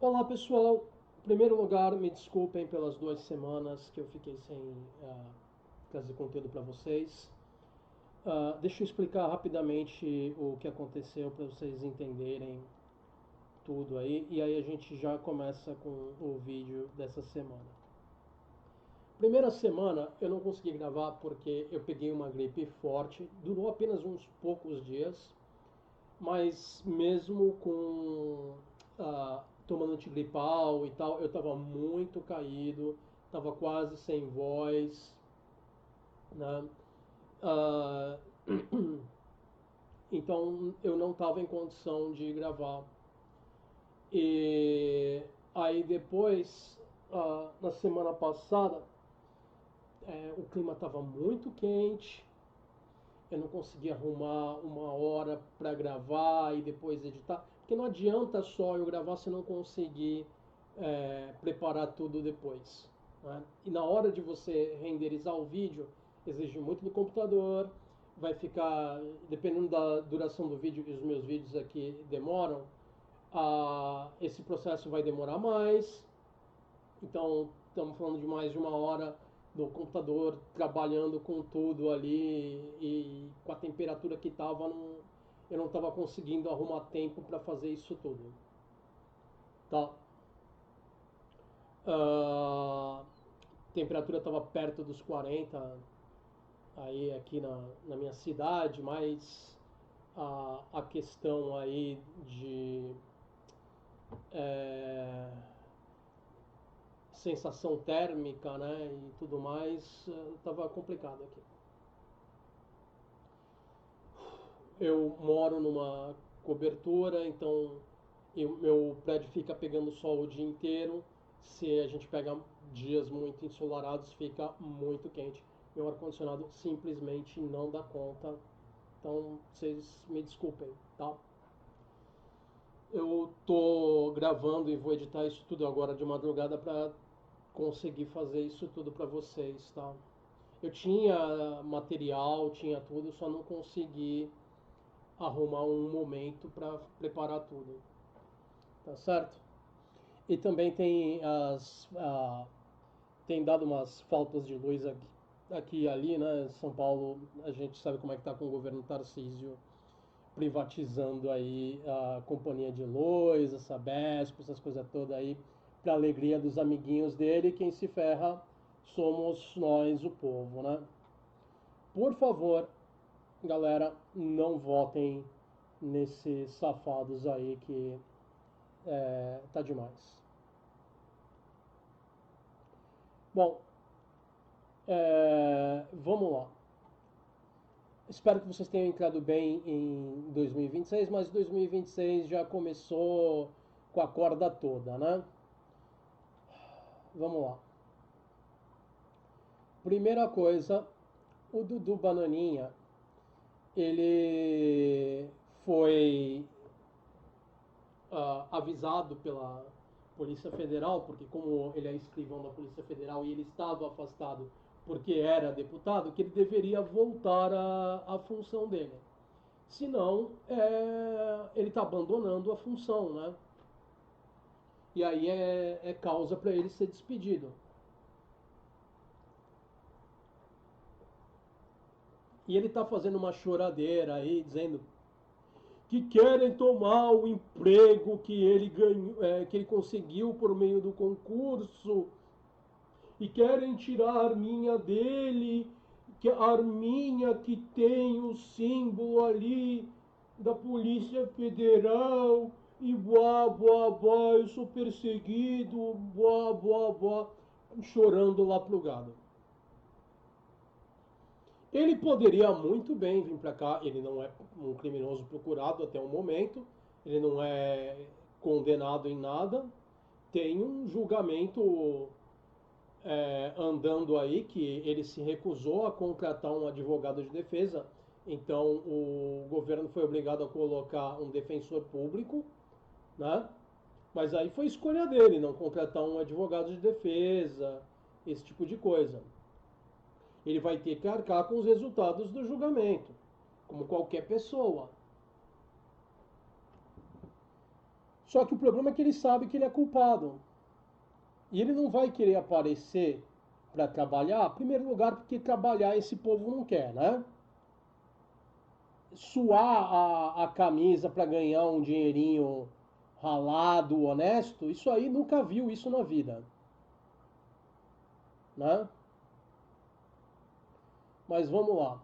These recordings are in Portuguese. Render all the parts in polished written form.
Olá pessoal, em primeiro lugar me desculpem pelas 2 semanas que eu fiquei sem trazer conteúdo para vocês. Deixa eu explicar rapidamente o que aconteceu para vocês entenderem tudo aí e aí a gente já começa com o vídeo dessa semana. Primeira semana eu não consegui gravar porque eu peguei uma gripe forte, durou apenas uns poucos dias, mas mesmo com tomando antigripal e tal, eu estava muito caído, estava quase sem voz, né? Ah, então eu não estava em condição de gravar. E aí depois, na semana passada, o clima estava muito quente, eu não conseguia arrumar uma hora para gravar e depois editar, porque não adianta só eu gravar se eu não conseguir preparar tudo depois, né? E na hora de você renderizar o vídeo, exige muito do computador, vai ficar, dependendo da duração do vídeo, e os meus vídeos aqui demoram, esse processo vai demorar mais, então estamos falando de mais de uma hora do computador trabalhando com tudo ali e com a temperatura que estava, eu não estava conseguindo arrumar tempo para fazer isso tudo. Tá? A temperatura estava perto dos 40 aí aqui na minha cidade, mas a questão aí de é, sensação térmica, né, e tudo mais, estava complicado aqui. Eu moro numa cobertura, então meu prédio fica pegando sol o dia inteiro. Se a gente pega dias muito ensolarados, fica muito quente. Meu ar-condicionado simplesmente não dá conta. Então, vocês me desculpem, tá? Eu tô gravando e vou editar isso tudo agora de madrugada para conseguir fazer isso tudo para vocês, tá? Eu tinha material, tinha tudo, só não consegui arrumar um momento para preparar tudo, tá certo? E também tem dado umas faltas de luz aqui e ali, né? São Paulo, a gente sabe como é que tá com o governo Tarcísio privatizando aí a companhia de luz, a Sabesp, essas coisas todas aí, para alegria dos amiguinhos dele, quem se ferra somos nós, o povo, né? Por favor, galera, não votem nesses safados aí que tá demais. Bom, vamos lá. Espero que vocês tenham entrado bem em 2026, mas 2026 já começou com a corda toda, né? Vamos lá. Primeira coisa, o Dudu Bananinha, ele foi avisado pela Polícia Federal, porque como ele é escrivão da Polícia Federal e ele estava afastado porque era deputado, que ele deveria voltar à função dele. Senão, ele está abandonando a função, né? E aí é causa para ele ser despedido. E ele está fazendo uma choradeira aí, dizendo que querem tomar o emprego que ele ganhou, que ele conseguiu por meio do concurso e querem tirar a arminha dele, que a arminha que tem o símbolo ali da Polícia Federal e blá blá blá, eu sou perseguido, blá blá blá, chorando lá pro gado. Ele poderia muito bem vir para cá, ele não é um criminoso procurado até o momento, ele não é condenado em nada, tem um julgamento andando aí que ele se recusou a contratar um advogado de defesa, então o governo foi obrigado a colocar um defensor público, né? Mas aí foi escolha dele não contratar um advogado de defesa, esse tipo de coisa. Ele vai ter que arcar com os resultados do julgamento, como qualquer pessoa. Só que o problema é que ele sabe que ele é culpado. E ele não vai querer aparecer para trabalhar, em primeiro lugar, porque trabalhar esse povo não quer, né? Suar a camisa para ganhar um dinheirinho ralado, honesto, isso aí nunca viu isso na vida, né? Mas vamos lá.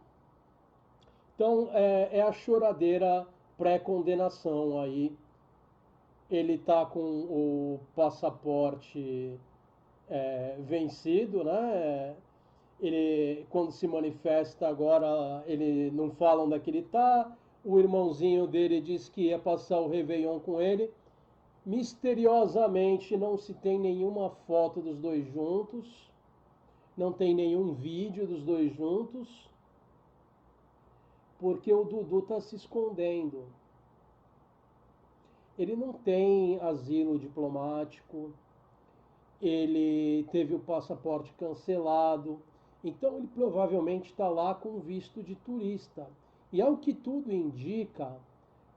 Então é a choradeira pré-condenação aí. Ele tá com o passaporte vencido, né? Ele, quando se manifesta agora, ele não fala onde é que ele tá. O irmãozinho dele diz que ia passar o Réveillon com ele. Misteriosamente não se tem nenhuma foto dos dois juntos, não tem nenhum vídeo dos dois juntos, porque o Dudu está se escondendo. Ele não tem asilo diplomático, ele teve o passaporte cancelado, então ele provavelmente está lá com visto de turista. E ao que tudo indica,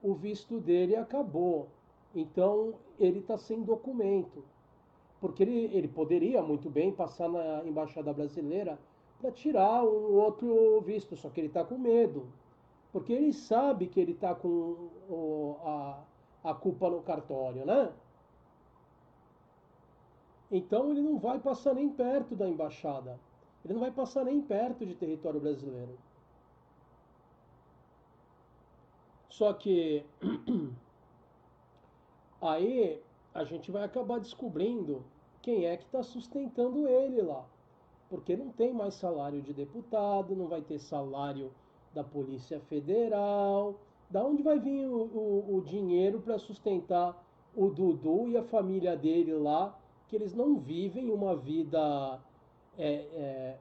o visto dele acabou. Então ele está sem documento. Porque ele poderia muito bem passar na embaixada brasileira para tirar um outro visto, só que ele está com medo. Porque ele sabe que ele está com a culpa no cartório, né? Então ele não vai passar nem perto da embaixada. Ele não vai passar nem perto de território brasileiro. Só que aí a gente vai acabar descobrindo quem é que está sustentando ele lá. Porque não tem mais salário de deputado, não vai ter salário da Polícia Federal. Da onde vai vir o dinheiro para sustentar o Dudu e a família dele lá, que eles não vivem uma vida é, é,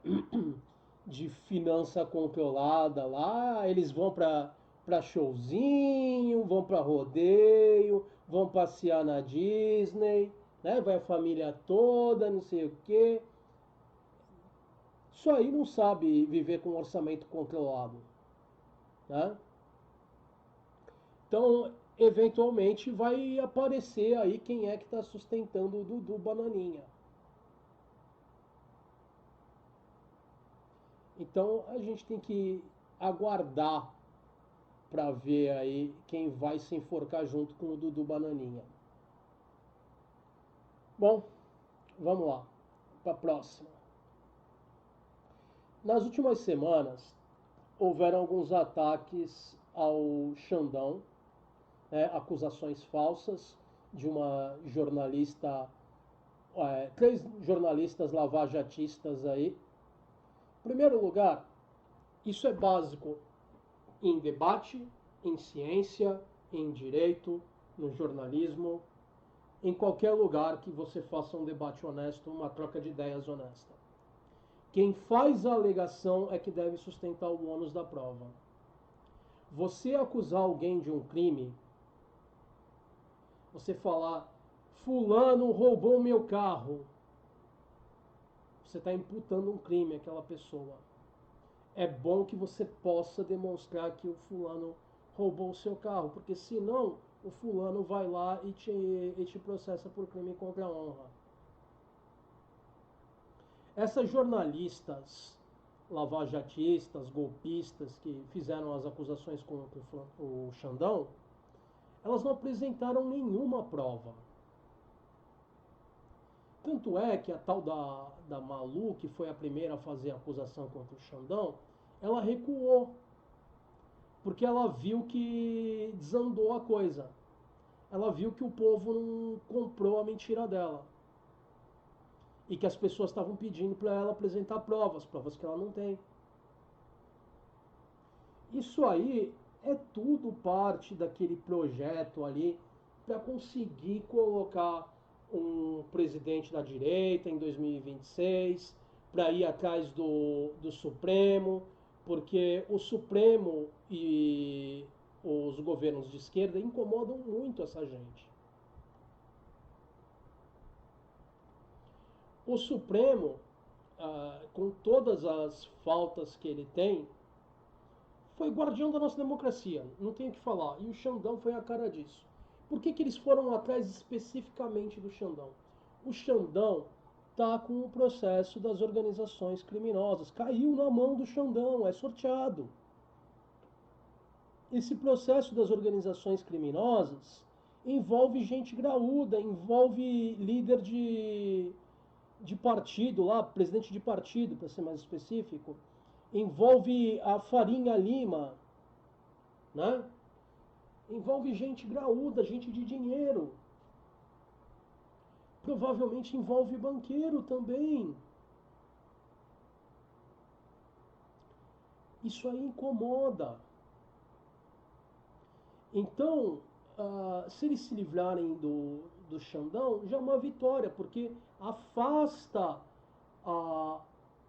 de finança controlada lá, eles vão para showzinho, vão para rodeio, vão passear na Disney, né? Vai a família toda, não sei o quê. Isso aí não sabe viver com um orçamento controlado, né? Então, eventualmente vai aparecer aí quem é que está sustentando o Dudu Bananinha. Então, a gente tem que aguardar para ver aí quem vai se enforcar junto com o Dudu Bananinha. Bom, vamos lá para a próxima. Nas últimas semanas, houveram alguns ataques ao Xandão, né, acusações falsas de uma jornalista, três jornalistas lavajatistas aí. Em primeiro lugar, isso é básico em debate, em ciência, em direito, no jornalismo, em qualquer lugar que você faça um debate honesto, uma troca de ideias honesta. Quem faz a alegação é que deve sustentar o ônus da prova. Você acusar alguém de um crime, você falar, fulano roubou meu carro, você está imputando um crime àquela pessoa. É bom que você possa demonstrar que o fulano roubou o seu carro, porque senão o fulano vai lá e te processa por crime contra a honra. Essas jornalistas lavajatistas, golpistas que fizeram as acusações contra o Xandão, elas não apresentaram nenhuma prova. Tanto é que a tal da Malu, que foi a primeira a fazer a acusação contra o Xandão, ela recuou, porque ela viu que desandou a coisa. Ela viu que o povo não comprou a mentira dela. E que as pessoas estavam pedindo para ela apresentar provas, provas que ela não tem. Isso aí é tudo parte daquele projeto ali para conseguir colocar um presidente da direita em 2026, para ir atrás do Supremo, porque o Supremo e os governos de esquerda incomodam muito essa gente. O Supremo, com todas as faltas que ele tem, foi guardião da nossa democracia, não tem o que falar. E o Xandão foi a cara disso. Por que eles foram atrás especificamente do Xandão? O Xandão está com o processo das organizações criminosas. Caiu na mão do Xandão, é sorteado. Esse processo das organizações criminosas envolve gente graúda, envolve líder de partido lá, presidente de partido, para ser mais específico, envolve a Farinha Lima, né? Envolve gente graúda, gente de dinheiro. Provavelmente envolve banqueiro também. Isso aí incomoda. Então, se eles se livrarem do Xandão, já é uma vitória, porque afasta ah,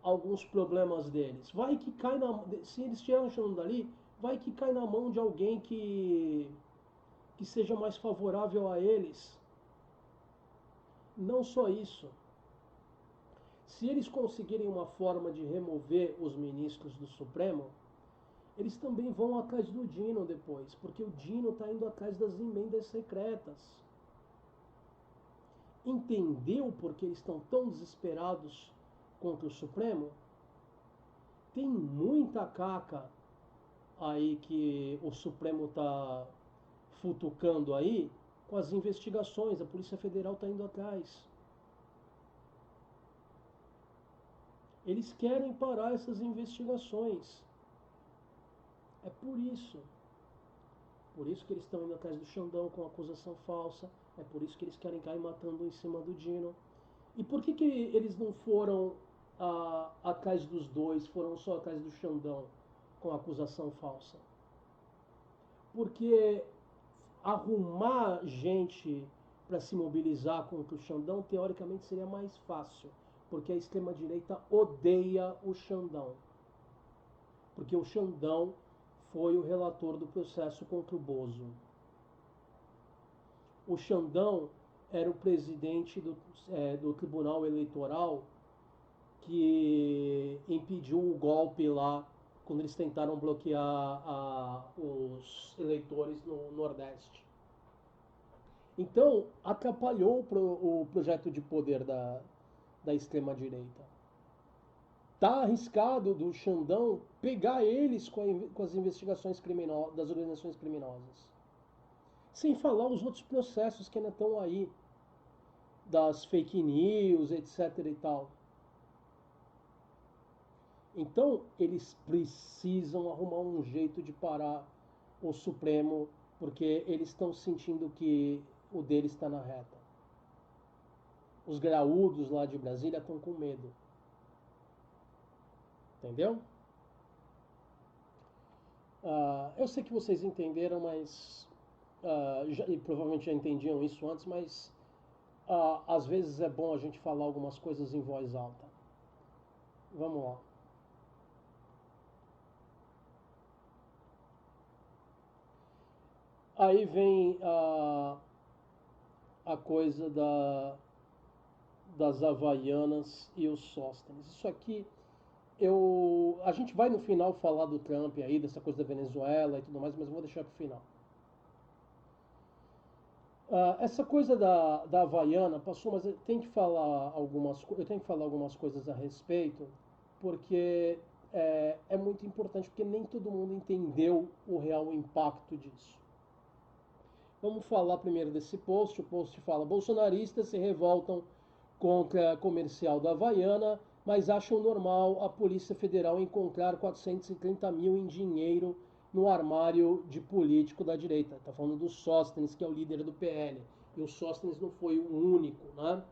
alguns problemas deles. Vai que cai na. Se eles tirarem o Xandão dali, vai que cai na mão de alguém que seja mais favorável a eles. Não só isso. Se eles conseguirem uma forma de remover os ministros do Supremo, eles também vão atrás do Dino depois, porque o Dino está indo atrás das emendas secretas. Entendeu por que eles estão tão desesperados contra o Supremo? Tem muita caca aí que o Supremo está futucando aí com as investigações, a Polícia Federal está indo atrás. Eles querem parar essas investigações. É por isso. Por isso que eles estão indo atrás do Xandão com acusação falsa. É por isso que eles querem cair matando em cima do Dino. E por que eles não foram atrás dos dois, foram só atrás do Xandão com acusação falsa? Porque arrumar gente para se mobilizar contra o Xandão, teoricamente, seria mais fácil. Porque a extrema-direita odeia o Xandão. Porque o Xandão foi o relator do processo contra o Bozo. O Xandão era o presidente do Tribunal Eleitoral que impediu o golpe lá quando eles tentaram bloquear os eleitores no Nordeste. Então, atrapalhou o projeto de poder da extrema-direita. Tá arriscado do Xandão pegar eles com as investigações das organizações criminosas. Sem falar os outros processos que ainda estão aí, das fake news, etc e tal. Então, eles precisam arrumar um jeito de parar o Supremo, porque eles estão sentindo que o deles está na reta. Os graúdos lá de Brasília estão com medo. Entendeu? Eu sei que vocês entenderam, mas e provavelmente já entendiam isso antes, mas às vezes é bom a gente falar algumas coisas em voz alta. Vamos lá. Aí vem a coisa das Havaianas e os Sóstenes. Isso aqui, a gente vai no final falar do Trump aí, dessa coisa da Venezuela e tudo mais, mas eu vou deixar para o final. Essa coisa da Havaiana passou, mas eu tenho que falar algumas coisas a respeito, porque é muito importante, porque nem todo mundo entendeu o real impacto disso. Vamos falar primeiro desse post. O post fala: bolsonaristas se revoltam contra a comercial da Havaiana, mas acham normal a Polícia Federal encontrar 430 mil em dinheiro no armário de político da direita. Está falando do Sóstenes, que é o líder do PL. E o Sóstenes não foi o único, né?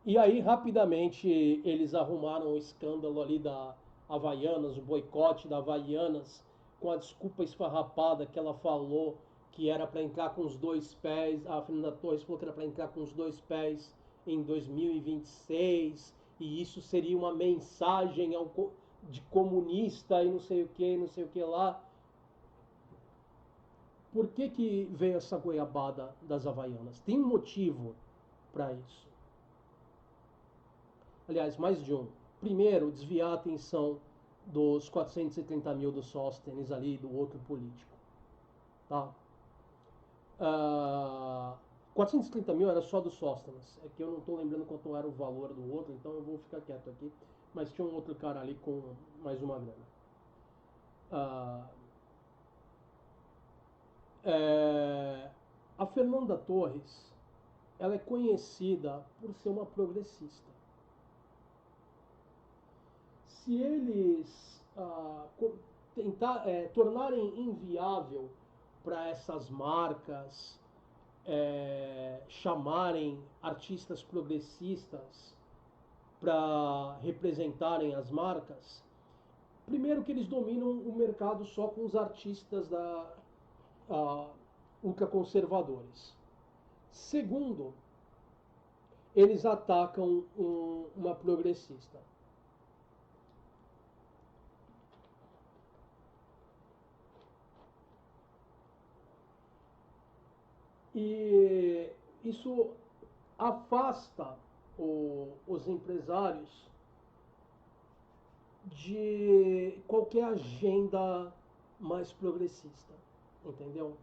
E aí, rapidamente, eles arrumaram o escândalo ali da Havaianas, o boicote da Havaianas, com a desculpa esfarrapada que ela falou que era para entrar com os dois pés. A Fernanda Torres falou que era para entrar com os dois pés em 2026, e isso seria uma mensagem de comunista e não sei o que, não sei o que lá. Por que veio essa goiabada das Havaianas? Tem um motivo para isso. Aliás, mais de um. Primeiro, desviar a atenção dos 430 mil do Sóstenes ali, do outro político. Tá? Ah, 430 mil era só do Sóstenes. É que eu não estou lembrando quanto era o valor do outro, então eu vou ficar quieto aqui. Mas tinha um outro cara ali com mais uma grana. Ah, é, a Fernanda Torres, ela é conhecida por ser uma progressista. Se eles tornarem inviável para essas marcas chamarem artistas progressistas para representarem as marcas, primeiro que eles dominam o mercado só com os artistas uh, ultraconservadores. Segundo, eles atacam uma progressista. E isso afasta os empresários de qualquer agenda mais progressista, entendeu?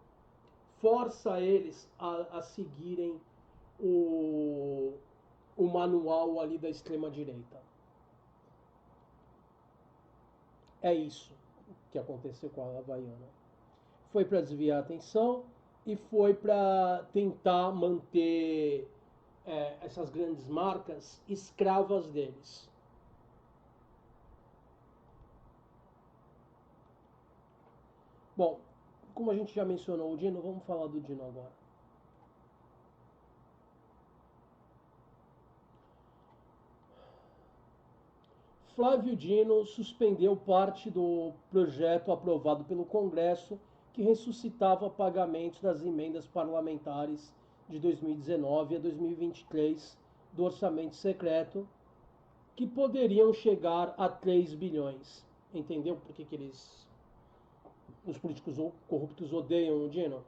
Força eles a seguirem o, o manual ali da extrema direita. É isso que aconteceu com a Havaiana. Foi para desviar a atenção e foi para tentar manter essas grandes marcas escravas deles. Bom, como a gente já mencionou o Dino, vamos falar do Dino agora. Flávio Dino suspendeu parte do projeto aprovado pelo Congresso que ressuscitava pagamentos das emendas parlamentares de 2019 a 2023 do orçamento secreto, que poderiam chegar a 3 bilhões. Entendeu por que os políticos corruptos odeiam o Dino?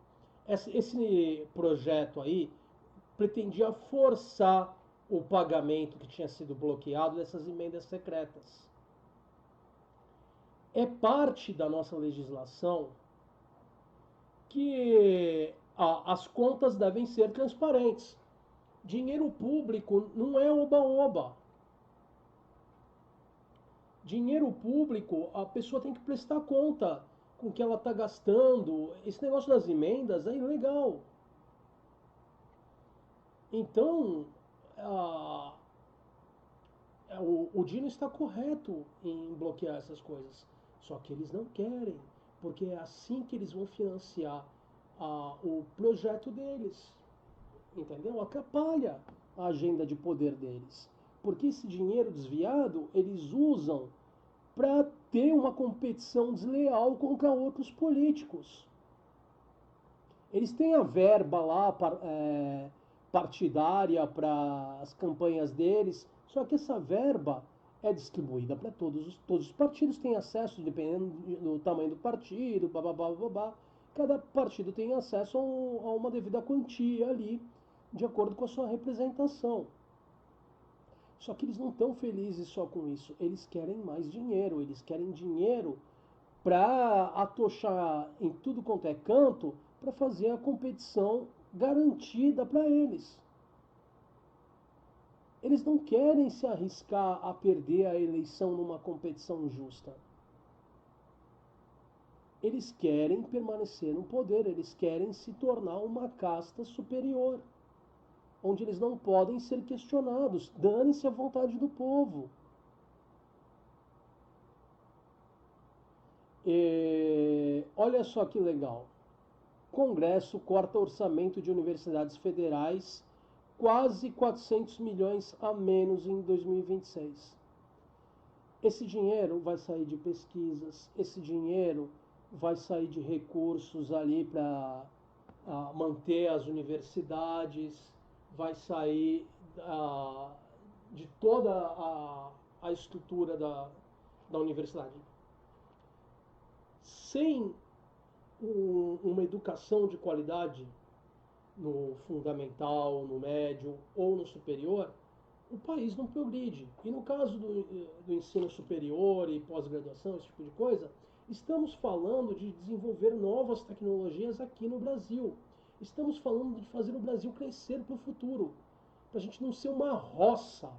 Esse projeto aí pretendia forçar o pagamento que tinha sido bloqueado dessas emendas secretas. É parte da nossa legislação que as contas devem ser transparentes. Dinheiro público não é oba-oba. Dinheiro público, a pessoa tem que prestar conta com o que ela está gastando. Esse negócio das emendas é ilegal. Então, o Dino está correto em bloquear essas coisas. Só que eles não querem, porque é assim que eles vão financiar o projeto deles. Entendeu? Atrapalha a agenda de poder deles. Porque esse dinheiro desviado eles usam para ter uma competição desleal contra outros políticos. Eles têm a verba lá partidária para as campanhas deles, só que essa verba é distribuída para todos os partidos têm acesso, dependendo do tamanho do partido, bababá, babá. Cada partido tem acesso a uma devida quantia ali, de acordo com a sua representação. Só que eles não estão felizes só com isso, eles querem mais dinheiro, eles querem dinheiro para atochar em tudo quanto é canto, para fazer a competição garantida para eles. Eles não querem se arriscar a perder a eleição numa competição justa. Eles querem permanecer no poder, eles querem se tornar uma casta superior, onde eles não podem ser questionados. Dane-se a vontade do povo. Olha só que legal. Congresso corta orçamento de universidades federais, quase 400 milhões a menos em 2026. Esse dinheiro vai sair de pesquisas, esse dinheiro vai sair de recursos ali para manter as universidades, vai sair de toda a estrutura da universidade. Sem uma educação de qualidade no fundamental, no médio ou no superior, o país não progride. E no caso do ensino superior e pós-graduação, esse tipo de coisa, estamos falando de desenvolver novas tecnologias aqui no Brasil. Estamos falando de fazer o Brasil crescer para o futuro, para a gente não ser uma roça,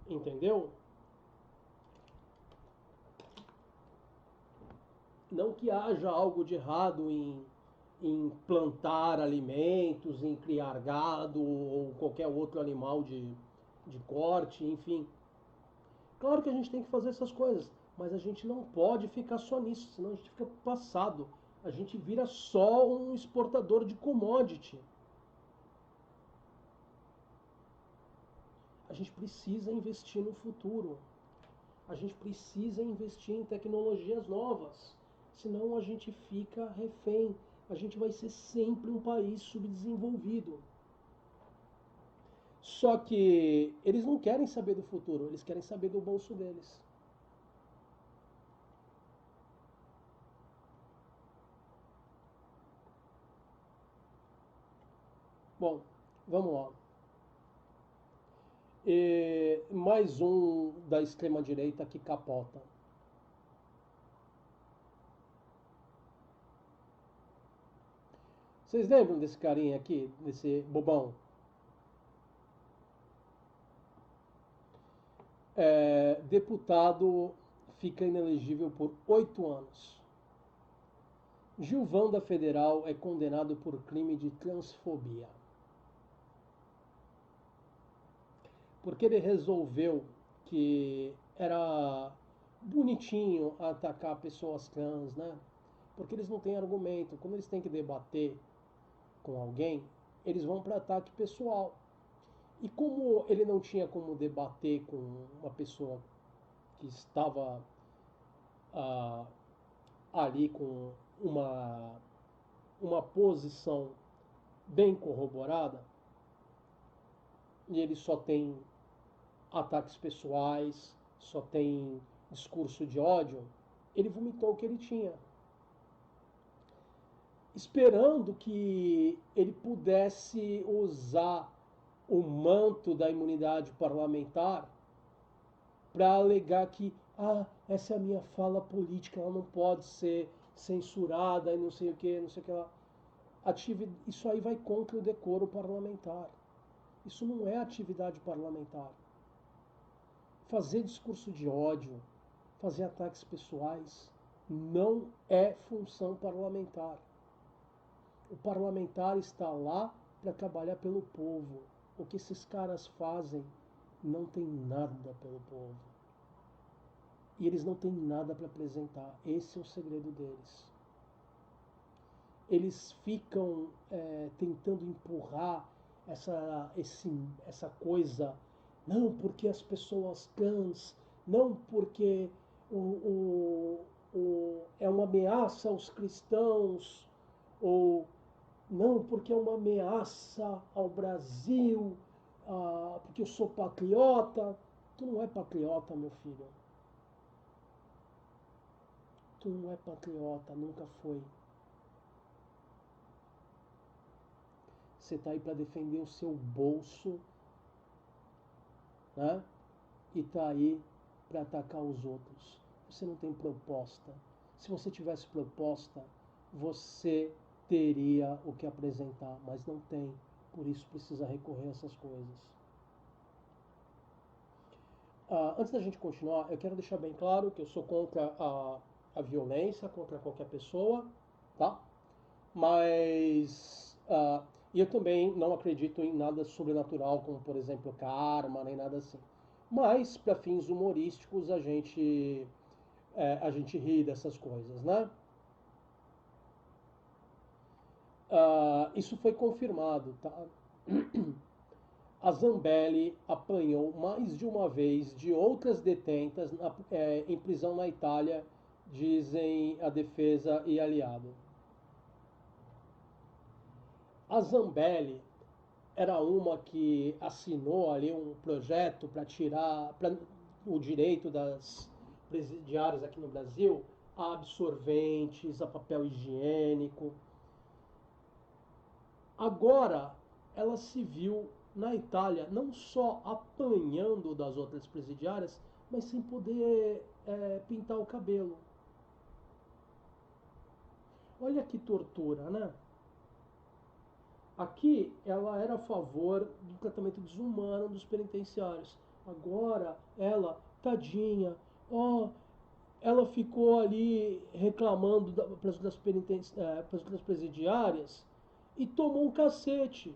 entendeu? Não que haja algo de errado em plantar alimentos, em criar gado ou qualquer outro animal de corte, enfim. Claro que a gente tem que fazer essas coisas, mas a gente não pode ficar só nisso, senão a gente fica passado. A gente vira só um exportador de commodity. A gente precisa investir no futuro. A gente precisa investir em tecnologias novas. Senão a gente fica refém. A gente vai ser sempre um país subdesenvolvido. Só que eles não querem saber do futuro, eles querem saber do bolso deles. Bom, vamos lá. Mais um da extrema-direita que capota. Vocês lembram desse carinha aqui, desse bobão? Deputado fica inelegível por 8 anos. Gilvão da Federal é condenado por crime de transfobia. Porque ele resolveu que era bonitinho atacar pessoas trans, né? Porque eles não têm argumento. Quando eles têm que debater com alguém, eles vão para ataque pessoal. E como ele não tinha como debater com uma pessoa que estava ah, ali com uma posição bem corroborada, e ele só tem ataques pessoais, só tem discurso de ódio, ele vomitou o que ele tinha, esperando que ele pudesse usar o manto da imunidade parlamentar para alegar que essa é a minha fala política, ela não pode ser censurada e não sei o que, não sei o que lá. Isso aí vai contra o decoro parlamentar. Isso não é atividade parlamentar. Fazer discurso de ódio, fazer ataques pessoais, não é função parlamentar. O parlamentar está lá para trabalhar pelo povo. O que esses caras fazem não tem nada pelo povo. E eles não têm nada para apresentar. Esse é o segredo deles. Eles ficam tentando empurrar essa coisa, não porque as pessoas trans, não porque é uma ameaça aos cristãos, ou não porque é uma ameaça ao Brasil, porque eu sou patriota. Tu não é patriota, meu filho. Tu não é patriota, nunca foi. Você está aí para defender o seu bolso, né? E está aí para atacar os outros. Você não tem proposta. Se você tivesse proposta, você teria o que apresentar, mas não tem. Por isso precisa recorrer a essas coisas. Antes da gente continuar, eu quero deixar bem claro que eu sou contra a violência contra qualquer pessoa, tá? Mas eu também não acredito em nada sobrenatural, como por exemplo karma, nem nada assim. Mas para fins humorísticos a gente ri dessas coisas, né? Isso foi confirmado, tá? A Zambelli apanhou mais de uma vez de outras detentas em prisão na Itália, dizem a defesa e aliado. A Zambelli era uma que assinou ali um projeto para tirar o direito das presidiárias aqui no Brasil a absorventes, a papel higiênico. Agora ela se viu na Itália não só apanhando das outras presidiárias, mas sem poder pintar o cabelo. Olha que tortura, né? Aqui ela era a favor do tratamento desumano dos penitenciários. Agora ela, tadinha, ó, ela ficou ali reclamando das presidiárias e tomou um cacete.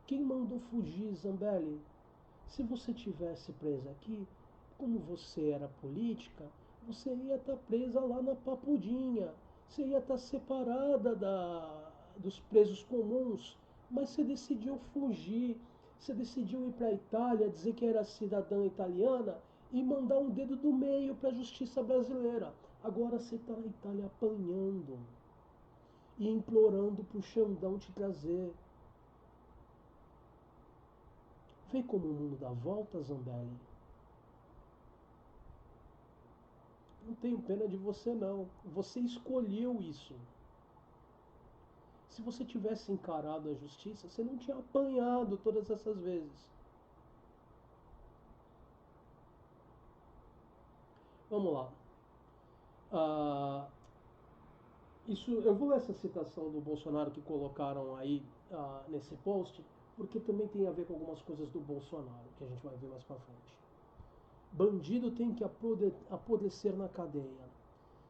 Quem mandou fugir, Zambelli? Se você tivesse presa aqui, como você era política, você ia estar presa lá na Papudinha. Você ia estar separada dos presos comuns. Mas você decidiu fugir. Você decidiu ir para a Itália, dizer que era cidadã italiana e mandar um dedo do meio para a justiça brasileira. Agora você está na Itália apanhando e implorando para o Xandão te trazer. Vê como o mundo dá volta, Zambelli. Não tenho pena de você, não. Você escolheu isso. Se você tivesse encarado a justiça, você não tinha apanhado todas essas vezes. Vamos lá. Ah, isso, eu vou ler essa citação do Bolsonaro que colocaram aí nesse post, porque também tem a ver com algumas coisas do Bolsonaro, que a gente vai ver mais pra frente. Bandido tem que apodrecer na cadeia.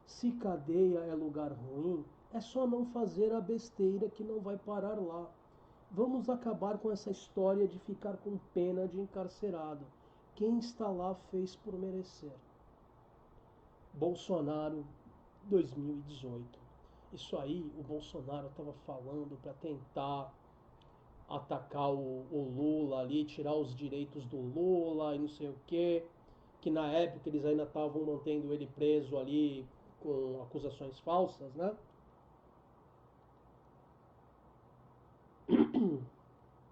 Se cadeia é lugar ruim, é só não fazer a besteira que não vai parar lá. Vamos acabar com essa história de ficar com pena de encarcerado. Quem está lá fez por merecer. Bolsonaro 2018. Isso aí o Bolsonaro estava falando para tentar atacar o Lula ali, tirar os direitos do Lula e não sei o quê. Que na época eles ainda estavam mantendo ele preso ali com acusações falsas, né?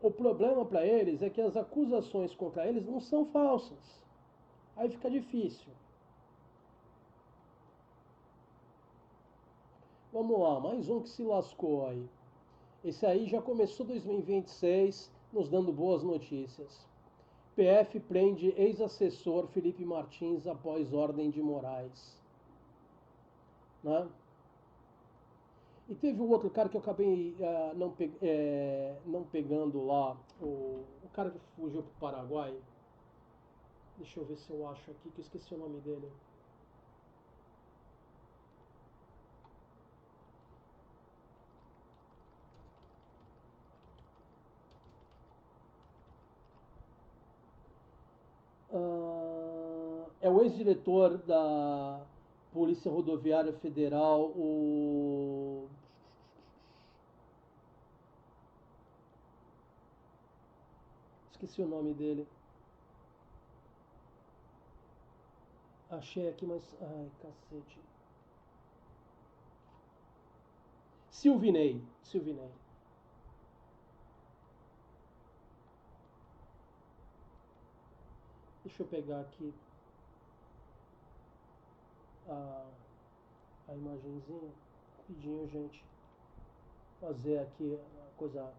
O problema para eles é que as acusações contra eles não são falsas. Aí fica difícil. Vamos lá, mais um que se lascou aí. Esse aí já começou 2026 nos dando boas notícias. PF prende ex-assessor Felipe Martins após ordem de Moraes. Né? E teve um outro cara que eu acabei não pegando lá, o cara que fugiu para o Paraguai. Deixa eu ver se eu acho aqui, que eu esqueci o nome dele. É o ex-diretor da Polícia Rodoviária Federal, o. Esqueci o nome dele. Achei aqui, mas. Ai, cacete. Silvinei. Silvinei. Deixa eu pegar aqui a, a imagenzinha. Rapidinho, gente. Fazer aqui uma coisa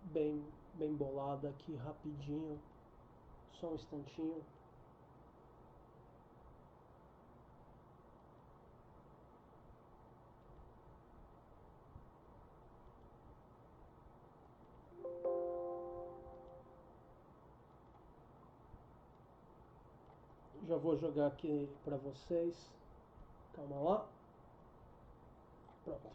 bem, bem bolada aqui, rapidinho. Só um instantinho. Já vou jogar aqui para vocês. Calma lá. Pronto.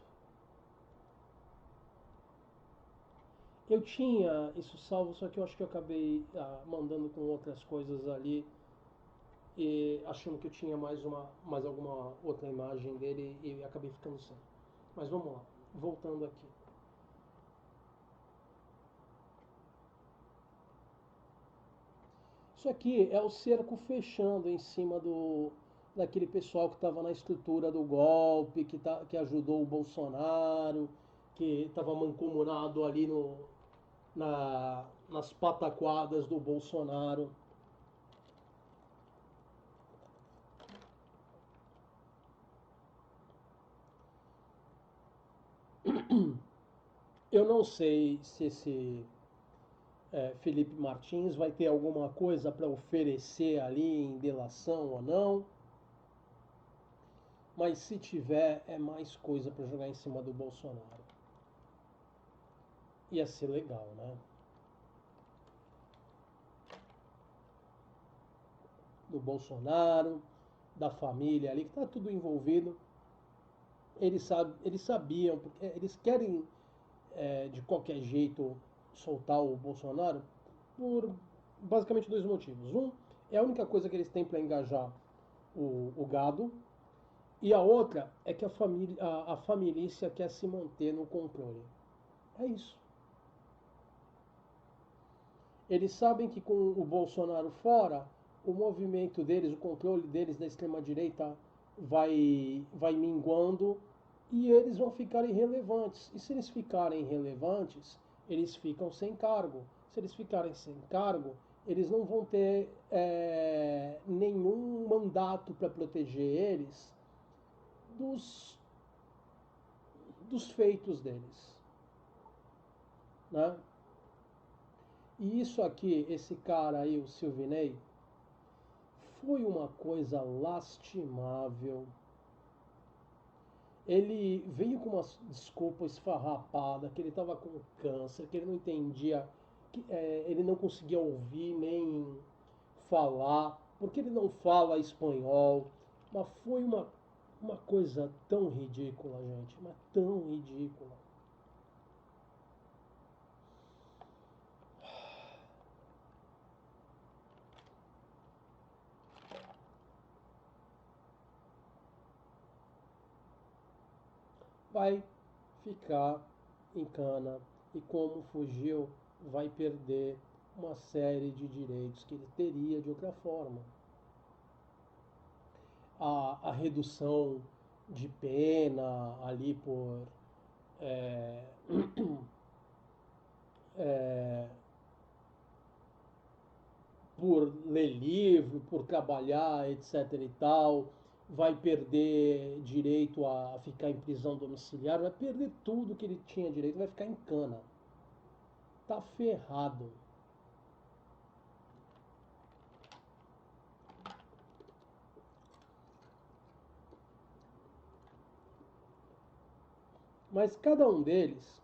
Eu tinha isso salvo, só que eu acho que eu acabei mandando com outras coisas ali e achando que eu tinha mais alguma outra imagem dele e acabei ficando sem. Mas vamos lá, voltando aqui. Isso aqui é o cerco fechando em cima daquele pessoal que estava na estrutura do golpe, que ajudou o Bolsonaro, que estava mancomunado ali nas pataquadas do Bolsonaro. Eu não sei se esse Felipe Martins vai ter alguma coisa para oferecer ali em delação ou não. mas se tiver, é mais coisa para jogar em cima do Bolsonaro. Ia ser legal, né? Do Bolsonaro, da família ali, que tá tudo envolvido. Eles sabiam, porque eles querem de qualquer jeito soltar o Bolsonaro por basicamente dois motivos. Um, é a única coisa que eles têm para engajar o gado, e a outra é que a família quer se manter no controle. É isso. Eles sabem que com o Bolsonaro fora, o movimento deles, o controle deles da extrema-direita vai minguando e eles vão ficar irrelevantes. E se eles ficarem irrelevantes, eles ficam sem cargo. Se eles ficarem sem cargo, eles não vão ter nenhum mandato para proteger eles dos, dos feitos deles. Né? E isso aqui, esse cara aí, o Silvinei, foi uma coisa lastimável. Ele veio com uma desculpa esfarrapada, que ele estava com câncer, que ele não entendia, que ele não conseguia ouvir nem falar, porque ele não fala espanhol. Mas foi uma coisa tão ridícula, gente, mas tão ridícula. Vai ficar em cana e, como fugiu, vai perder uma série de direitos que ele teria de outra forma. A redução de pena ali é, é, por ler livro, por trabalhar, etc. e tal, vai perder direito a ficar em prisão domiciliar, vai perder tudo que ele tinha direito, vai ficar em cana. Tá ferrado. Mas cada um deles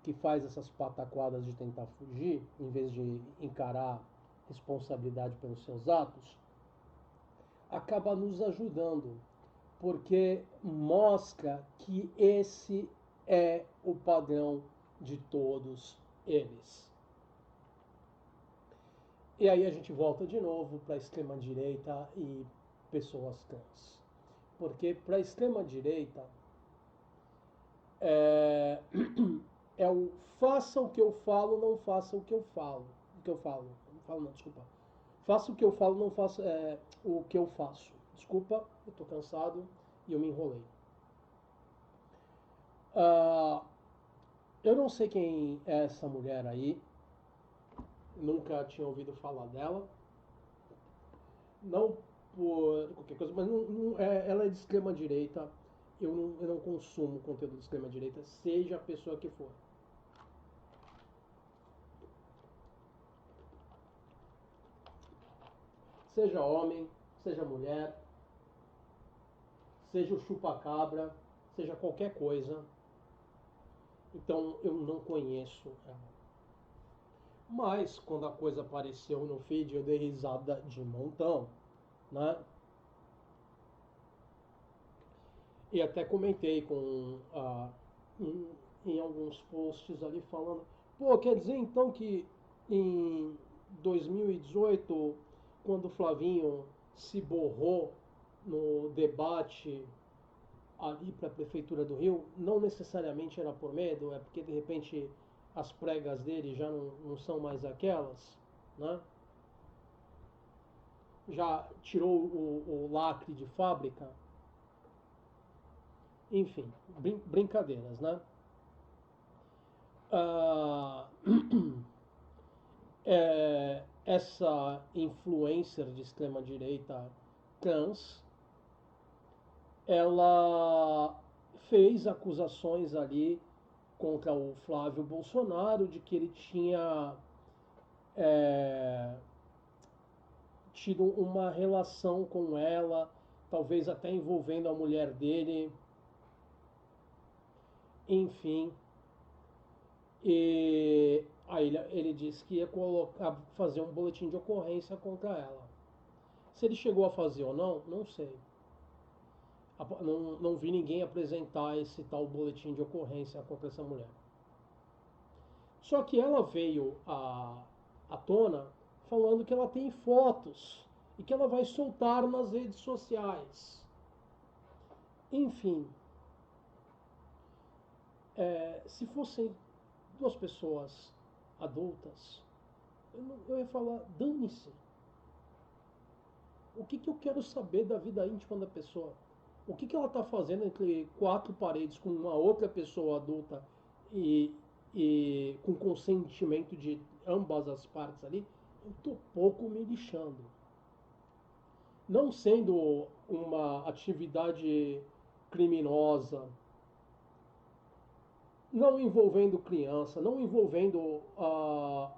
que faz essas pataquadas de tentar fugir, em vez de encarar responsabilidade pelos seus atos, acaba nos ajudando, porque mostra que esse é o padrão de todos eles. E aí a gente volta de novo para a extrema-direita e pessoas trans. Porque para a extrema-direita é, é o faça o que eu falo, não faça o que eu falo. O que eu falo. Não falo não, desculpa. Faça o que eu falo, não faça o que eu faço. Desculpa, eu tô cansado e eu me enrolei. Ah, eu não sei quem é essa mulher aí. Nunca tinha ouvido falar dela. Não por qualquer coisa, mas ela é de extrema direita. Eu não consumo conteúdo de extrema direita, seja a pessoa que for. Seja homem, seja mulher, seja o chupa-cabra, seja qualquer coisa. Então eu não conheço ela. Mas quando a coisa apareceu no feed, eu dei risada de montão, né? E até comentei em, em alguns posts ali falando, pô, quer dizer então que em 2018, quando o Flavinho se borrou no debate ali para a Prefeitura do Rio, não necessariamente era por medo, é porque de repente as pregas dele já não são mais aquelas, né? Já tirou o lacre de fábrica, enfim, brincadeiras, né? Ah, essa influencer de extrema direita trans, ela fez acusações ali contra o Flávio Bolsonaro de que ele tinha é, tido uma relação com ela, talvez até envolvendo a mulher dele, enfim. E aí ele disse que ia fazer um boletim de ocorrência contra ela. Se ele chegou a fazer ou não, não sei. Não vi ninguém apresentar esse tal boletim de ocorrência contra essa mulher. Só que ela veio à tona falando que ela tem fotos e que ela vai soltar nas redes sociais. Enfim, se fossem duas pessoas adultas, eu ia falar, dane-se. O que eu quero saber da vida íntima da pessoa? O que ela está fazendo entre quatro paredes com uma outra pessoa adulta e com consentimento de ambas as partes ali? Eu estou pouco me lixando. Não sendo uma atividade criminosa, não envolvendo criança, não envolvendo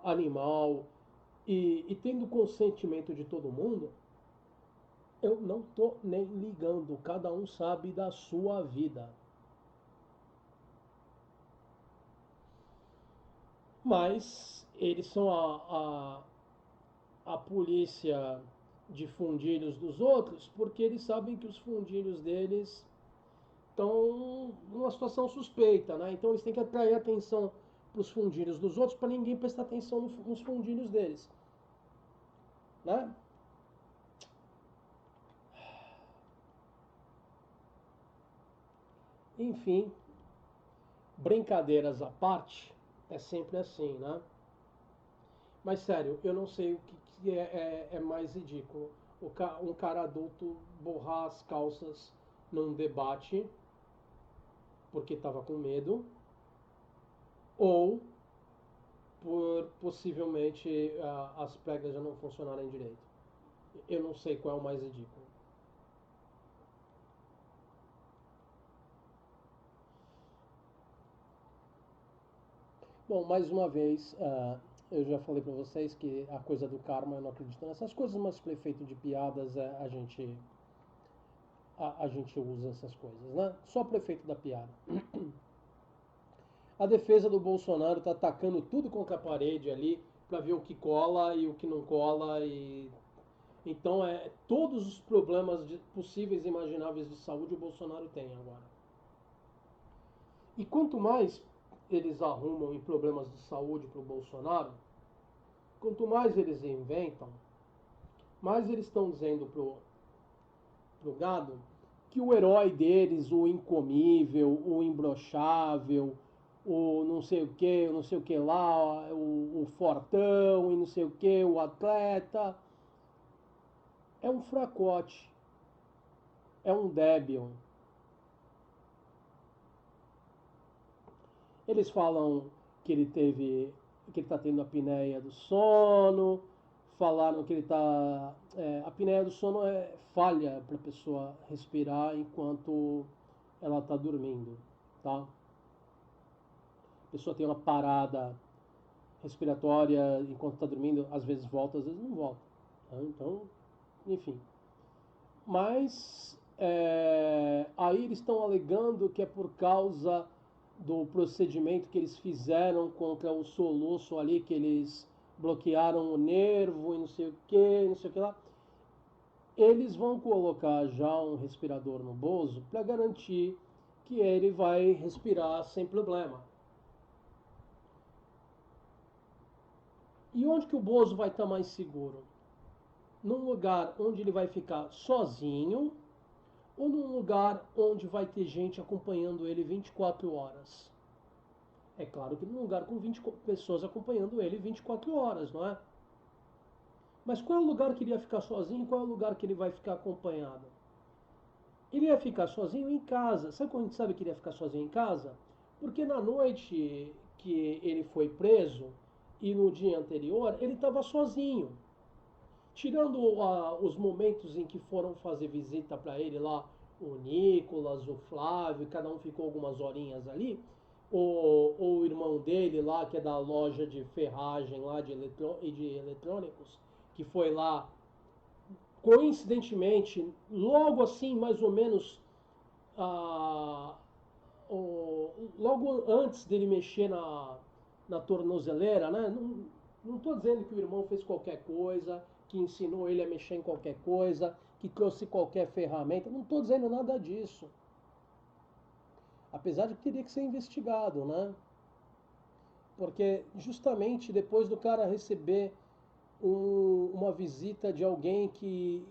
animal e tendo consentimento de todo mundo, eu não tô nem ligando. Cada um sabe da sua vida. Mas eles são a polícia de fundilhos dos outros porque eles sabem que os fundilhos deles estão numa situação suspeita, né? Então eles têm que atrair atenção para os fundilhos dos outros para ninguém prestar atenção nos fundilhos deles, né? Enfim, brincadeiras à parte, é sempre assim, né? Mas sério, eu não sei o que é mais ridículo. Um cara adulto borrar as calças num debate porque estava com medo, ou por possivelmente as pregas já não funcionarem direito. Eu não sei qual é o mais ridículo. Bom, mais uma vez, eu já falei para vocês que a coisa do karma, eu não acredito nessas coisas, mas para efeito de piadas a gente usa essas coisas, né? Só para efeito da piada. A defesa do Bolsonaro está atacando tudo contra a parede ali para ver o que cola e o que não cola. E então todos os problemas possíveis e imagináveis de saúde o Bolsonaro tem agora. E quanto mais eles arrumam em problemas de saúde para o Bolsonaro, quanto mais eles inventam, mais eles estão dizendo pro gado que o herói deles, o incomível, o imbrochável, o não sei o que lá, o fortão e não sei o que, o atleta, é um fracote, é um débil. Eles falam que que ele está tendo apneia do sono, falaram que ele está. A apneia do sono é falha para a pessoa respirar enquanto ela está dormindo, tá? A pessoa tem uma parada respiratória enquanto está dormindo, às vezes volta, às vezes não volta. Tá? Então, enfim. Mas aí eles estão alegando que é por causa do procedimento que eles fizeram contra o soluço ali, que eles bloquearam o nervo e não sei o que, não sei o que lá. Eles vão colocar já um respirador no Bozo para garantir que ele vai respirar sem problema. E onde que o Bozo vai estar mais seguro? Num lugar onde ele vai ficar sozinho ou num lugar onde vai ter gente acompanhando ele 24 horas? É claro que num lugar com 20 pessoas acompanhando ele 24 horas, não é? Mas qual é o lugar que ele ia ficar sozinho e qual é o lugar que ele vai ficar acompanhado? Ele ia ficar sozinho em casa. Sabe como a gente sabe que ele ia ficar sozinho em casa? Porque na noite que ele foi preso e no dia anterior ele estava sozinho. Tirando os momentos em que foram fazer visita para ele lá, o Nicolas, o Flávio, cada um ficou algumas horinhas ali, o irmão dele lá, que é da loja de ferragem lá de eletrônicos, que foi lá Coincidentemente, logo assim, mais ou menos, logo antes dele mexer na tornozeleira, né? Não estou dizendo que o irmão fez qualquer coisa, que ensinou ele a mexer em qualquer coisa, que trouxe qualquer ferramenta. Não estou dizendo nada disso. Apesar de que teria que ser investigado, né? Porque justamente depois do cara receber uma visita de alguém que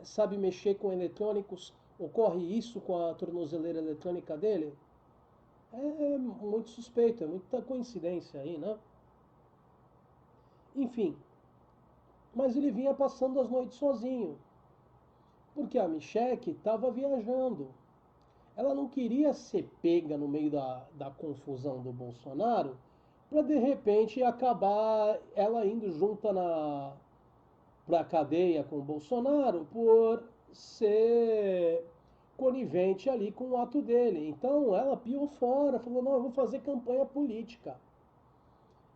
sabe mexer com eletrônicos, ocorre isso com a tornozeleira eletrônica dele? É muito suspeito, é muita coincidência aí, né? Enfim, mas ele vinha passando as noites sozinho, porque a Micheque estava viajando. Ela não queria ser pega no meio da confusão do Bolsonaro, para de repente acabar ela indo junta para a cadeia com o Bolsonaro por ser conivente ali com o ato dele. Então ela piou fora, falou: não, eu vou fazer campanha política.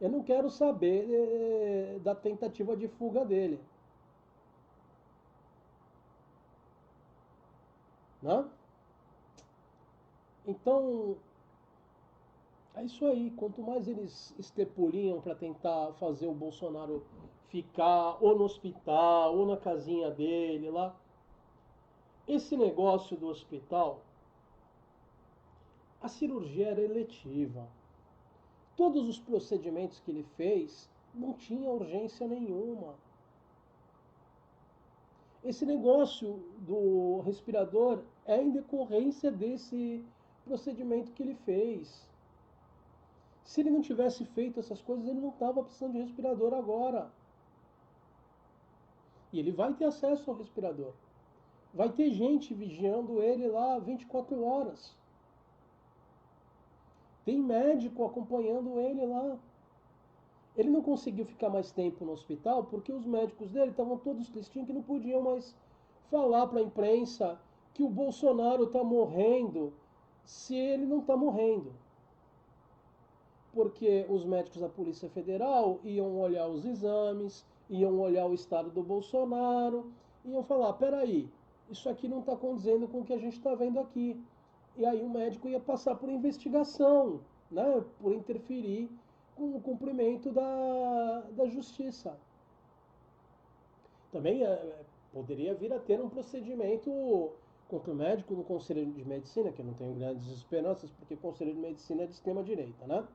Eu não quero saber da tentativa de fuga dele. Né? Então, é isso aí. Quanto mais eles estepulinham para tentar fazer o Bolsonaro ficar ou no hospital ou na casinha dele lá. Esse negócio do hospital, a cirurgia era eletiva. Todos os procedimentos que ele fez não tinha urgência nenhuma. Esse negócio do respirador é em decorrência desse procedimento que ele fez. Se ele não tivesse feito essas coisas, ele não estava precisando de respirador agora. E ele vai ter acesso ao respirador. Vai ter gente vigiando ele lá 24 horas. Tem médico acompanhando ele lá. Ele não conseguiu ficar mais tempo no hospital porque os médicos dele estavam todos tristinhos que não podiam mais falar para a imprensa que o Bolsonaro está morrendo se ele não está morrendo. Porque os médicos da Polícia Federal iam olhar os exames, iam olhar o estado do Bolsonaro, iam falar: peraí, isso aqui não está condizendo com o que a gente está vendo aqui. E aí o médico ia passar por investigação, né, por interferir com o cumprimento da justiça. Também poderia vir a ter um procedimento contra o médico no Conselho de Medicina, que eu não tenho grandes esperanças, porque o Conselho de Medicina é de extrema-direita, né?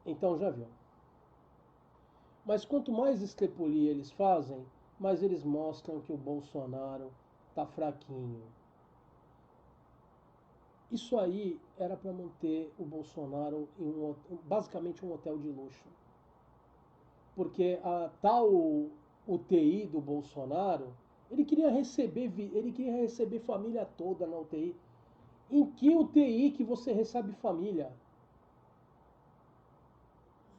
Então já viu. Mas quanto mais estrepolia eles fazem, mais eles mostram que o Bolsonaro tá fraquinho. Isso aí era para manter o Bolsonaro em basicamente um hotel de luxo. Porque a tal UTI do Bolsonaro, ele queria receber família toda na UTI. Em que UTI que você recebe família?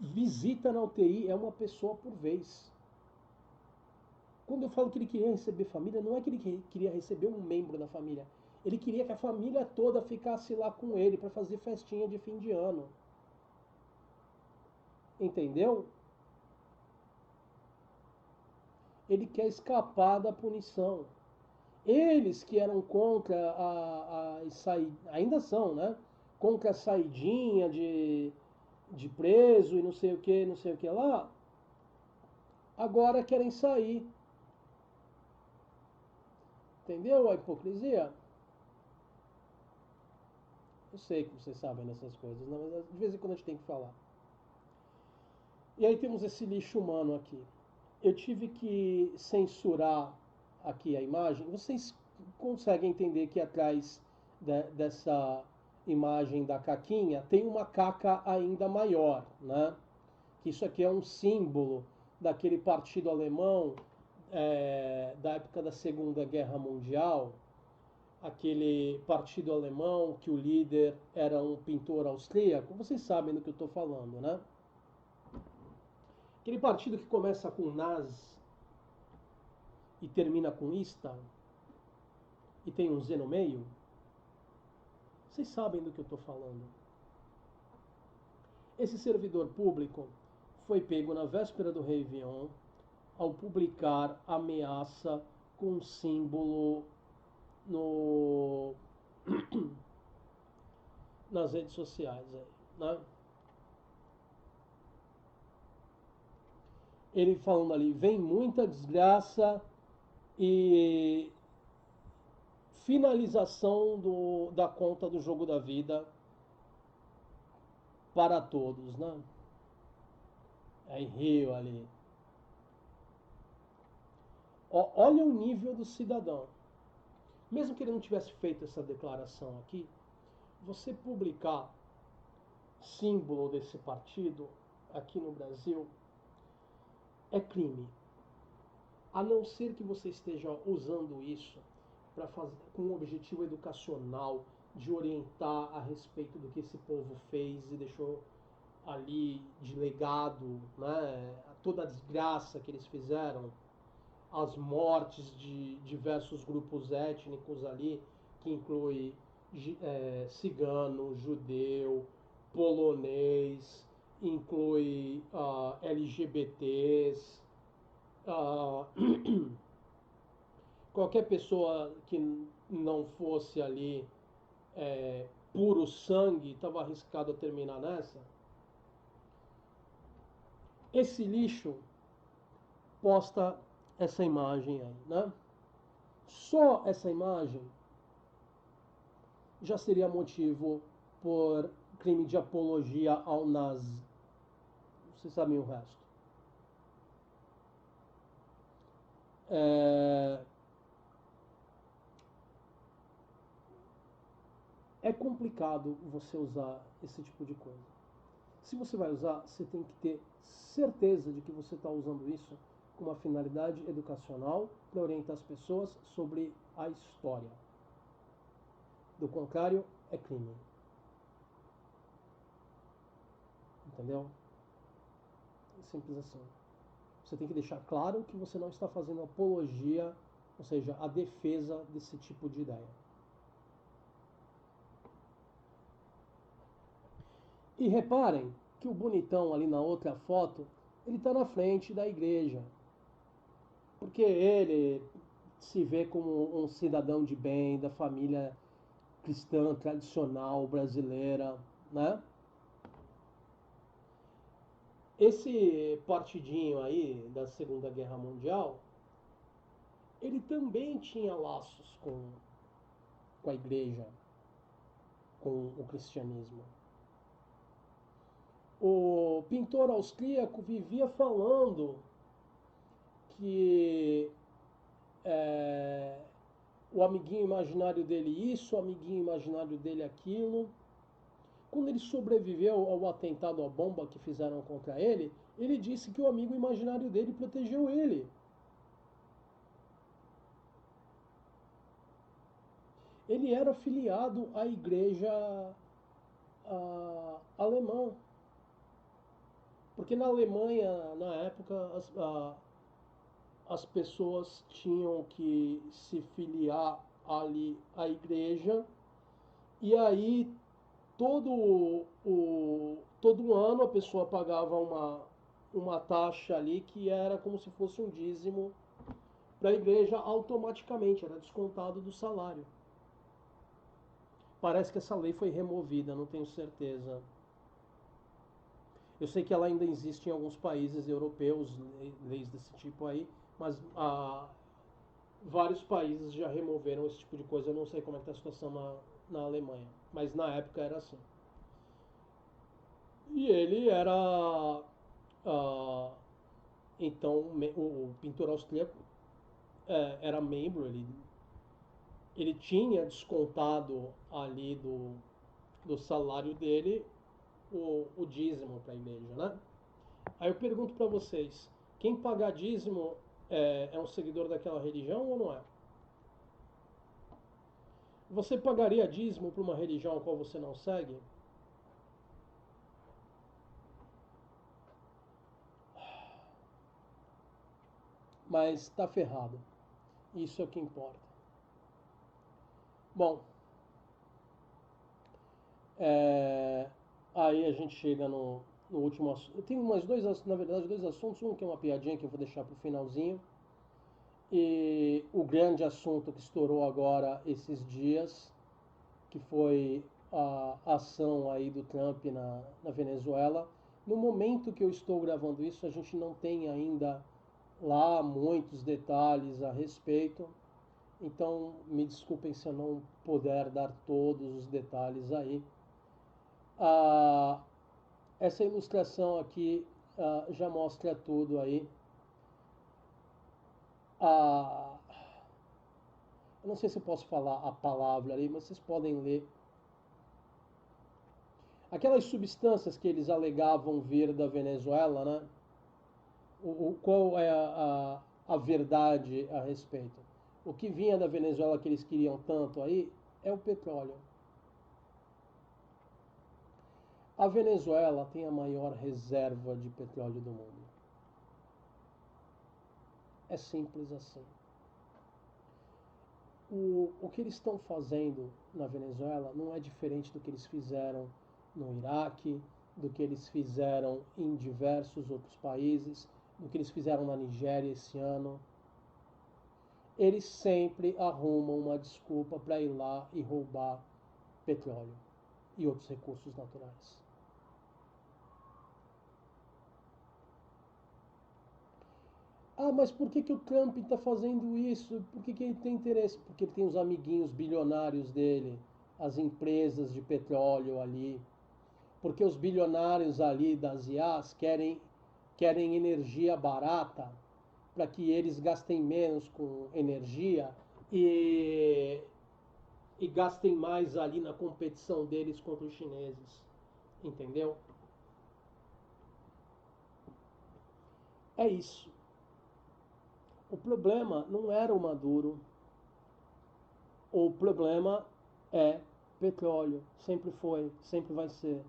Visita na UTI é uma pessoa por vez. Quando eu falo que ele queria receber família, não é que ele queria receber um membro da família. Ele queria que a família toda ficasse lá com ele para fazer festinha de fim de ano. Entendeu? Ele quer escapar da punição. Eles que eram contra ainda são, né? Contra a saidinha de preso e não sei o que, não sei o que lá, agora querem sair. Entendeu a hipocrisia? Eu sei que vocês sabem dessas coisas, né? Mas de vez em quando a gente tem que falar. E aí temos esse lixo humano aqui. Eu tive que censurar aqui a imagem. Vocês conseguem entender que atrás dessa imagem da caquinha tem uma caca ainda maior, né? Que isso aqui é um símbolo daquele partido alemão da época da Segunda Guerra Mundial, aquele partido alemão que o líder era um pintor austríaco. Vocês sabem do que eu estou falando, né? Aquele partido que começa com Nas e termina com Ista e tem um Z no meio. Vocês sabem do que eu estou falando. Esse servidor público foi pego na véspera do Réveillon ao publicar ameaça com um símbolo no, nas redes sociais aí, né? Ele falando ali, vem muita desgraça e finalização da conta do jogo da vida para todos, né? Aí Rio ali. Olha o nível do cidadão. Mesmo que ele não tivesse feito essa declaração aqui, você publicar símbolo desse partido aqui no Brasil é crime. A não ser que você esteja usando isso para fazer com um objetivo educacional de orientar a respeito do que esse povo fez e deixou ali de legado, né? Toda a desgraça que eles fizeram, as mortes de diversos grupos étnicos ali, que inclui cigano, judeu, polonês, inclui LGBTs, qualquer pessoa que não fosse ali puro sangue estava arriscado a terminar nessa. Esse lixo posta essa imagem aí, né? Só essa imagem já seria motivo por crime de apologia ao nazi. Vocês sabem o resto. É complicado você usar esse tipo de coisa. Se você vai usar, você tem que ter certeza de que você está usando isso com uma finalidade educacional para orientar as pessoas sobre a história. Do contrário, é crime. Entendeu? Simples assim. Você tem que deixar claro que você não está fazendo apologia, ou seja, a defesa desse tipo de ideia. E reparem que o bonitão ali na outra foto, ele está na frente da igreja. Porque ele se vê como um cidadão de bem, da família cristã tradicional brasileira, né? Esse partidinho aí da Segunda Guerra Mundial, ele também tinha laços com a igreja, com o cristianismo. O pintor austríaco vivia falando que o amiguinho imaginário dele isso, o amiguinho imaginário dele aquilo. Quando ele sobreviveu ao atentado à bomba que fizeram contra ele, ele disse que o amigo imaginário dele protegeu ele. Ele era filiado à igreja alemã. Porque na Alemanha, na época, as pessoas tinham que se filiar ali à igreja, e aí todo ano a pessoa pagava uma taxa ali que era como se fosse um dízimo para a igreja automaticamente, era descontado do salário. Parece que essa lei foi removida, não tenho certeza. Eu sei que ela ainda existe em alguns países europeus, leis desse tipo aí, mas vários países já removeram esse tipo de coisa. Eu não sei como é que está a situação na Alemanha, mas na época era assim. E ele era, ah, então, o pintor austríaco era membro, ele tinha descontado ali do salário dele o dízimo para a igreja, né? Aí eu pergunto para vocês, quem paga dízimo é um seguidor daquela religião ou não é? Você pagaria dízimo para uma religião a qual você não segue? Mas está ferrado. Isso é o que importa. Bom, aí a gente chega no último assunto. Eu tenho mais dois, na verdade, dois assuntos. Um que é uma piadinha que eu vou deixar para o finalzinho. E o grande assunto que estourou agora esses dias, que foi a ação aí do Trump na Venezuela. No momento que eu estou gravando isso, a gente não tem ainda lá muitos detalhes a respeito. Então, me desculpem se eu não puder dar todos os detalhes aí. Ah, essa ilustração aqui já mostra tudo aí. Ah, eu não sei se eu posso falar a palavra ali, mas vocês podem ler. Aquelas substâncias que eles alegavam vir da Venezuela, né? Qual é a verdade a respeito? O que vinha da Venezuela que eles queriam tanto aí é o petróleo. A Venezuela tem a maior reserva de petróleo do mundo. É simples assim. O que eles estão fazendo na Venezuela não é diferente do que eles fizeram no Iraque, do que eles fizeram em diversos outros países, do que eles fizeram na Nigéria esse ano. Eles sempre arrumam uma desculpa para ir lá e roubar petróleo e outros recursos naturais. Ah, mas por que o Trump está fazendo isso? Por que ele tem interesse? Porque ele tem os amiguinhos bilionários dele, as empresas de petróleo ali. Porque os bilionários ali das IAs querem energia barata para que eles gastem menos com energia e, e gastem mais ali na competição deles contra os chineses. Entendeu? É isso. O problema não era o Maduro. O problema é petróleo. Sempre foi, sempre vai ser.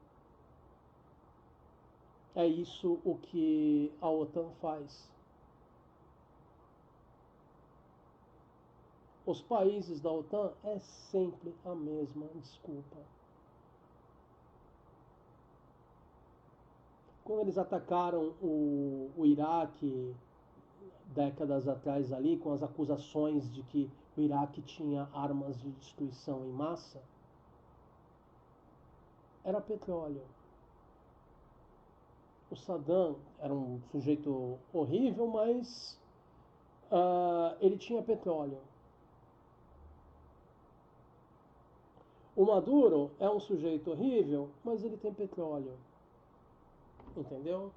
É isso o que a OTAN faz. Os países da OTAN é sempre a mesma desculpa. Quando eles atacaram o Iraque décadas atrás ali, com as acusações de que o Iraque tinha armas de destruição em massa, era petróleo. O Saddam era um sujeito horrível, mas ele tinha petróleo. O Maduro é um sujeito horrível, mas ele tem petróleo. Entendeu?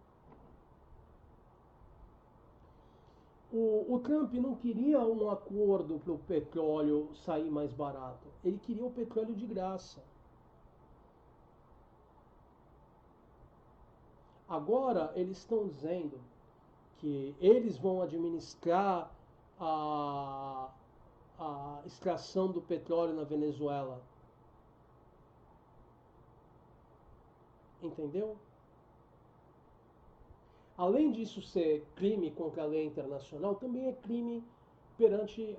O Trump não queria um acordo para o petróleo sair mais barato. Ele queria o petróleo de graça. Agora eles estão dizendo que eles vão administrar a, a extração do petróleo na Venezuela. Entendeu? Além disso ser crime contra a lei internacional, também é crime perante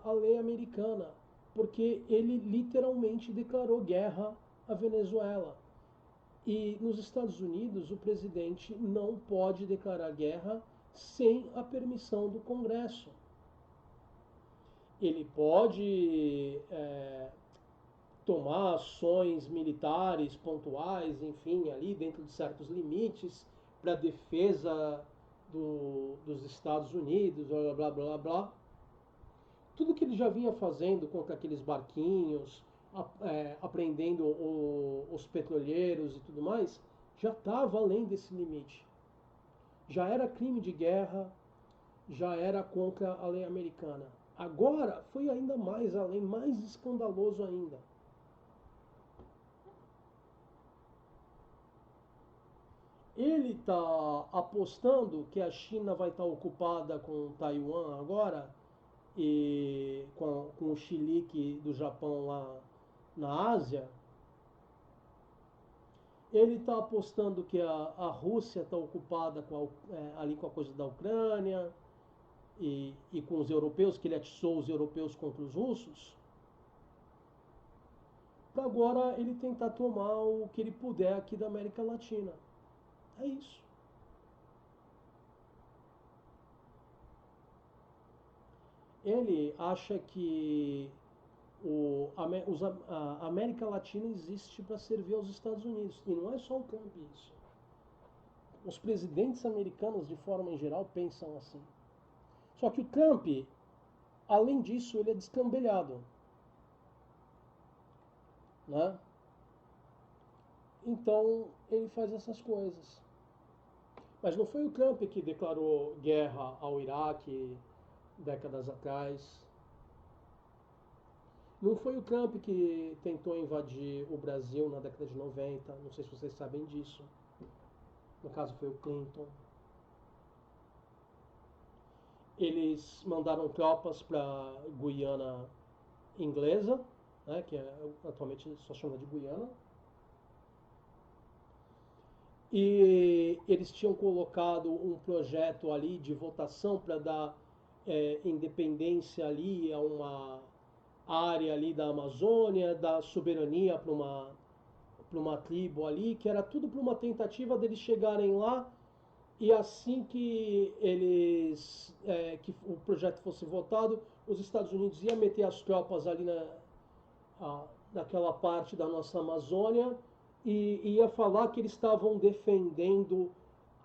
a lei americana, porque ele literalmente declarou guerra à Venezuela. E nos Estados Unidos, o presidente não pode declarar guerra sem a permissão do Congresso. Ele pode tomar ações militares pontuais, enfim, ali dentro de certos limites, para a defesa dos Estados Unidos, blá blá blá blá. Tudo que ele já vinha fazendo contra aqueles barquinhos, apreendendo os petroleiros e tudo mais, já estava além desse limite. Já era crime de guerra, já era contra a lei americana. Agora foi ainda mais além, mais escandaloso ainda. Ele está apostando que a China vai estar ocupada com Taiwan agora e com o chilique do Japão lá na Ásia. Ele está apostando que a Rússia está ocupada ali com a coisa da Ucrânia e com os europeus, que ele atiçou os europeus contra os russos. Para agora ele tentar tomar o que ele puder aqui da América Latina. É isso. Ele acha que a América Latina existe para servir aos Estados Unidos. E não é só o Trump isso. Os presidentes americanos, de forma em geral, pensam assim. Só que o Trump, além disso, ele é descambelhado. Né? Então, ele faz essas coisas. Mas não foi o Trump que declarou guerra ao Iraque décadas atrás. Não foi o Trump que tentou invadir o Brasil na década de 90. Não sei se vocês sabem disso. No caso, foi o Clinton. Eles mandaram tropas para a Guiana Inglesa, né, que atualmente só chama de Guiana. E eles tinham colocado um projeto ali de votação para dar independência ali a uma área ali da Amazônia, dar soberania para uma tribo ali, que era tudo para uma tentativa deles chegarem lá e assim que que o projeto fosse votado, os Estados Unidos iam meter as tropas ali naquela parte da nossa Amazônia e ia falar que eles estavam defendendo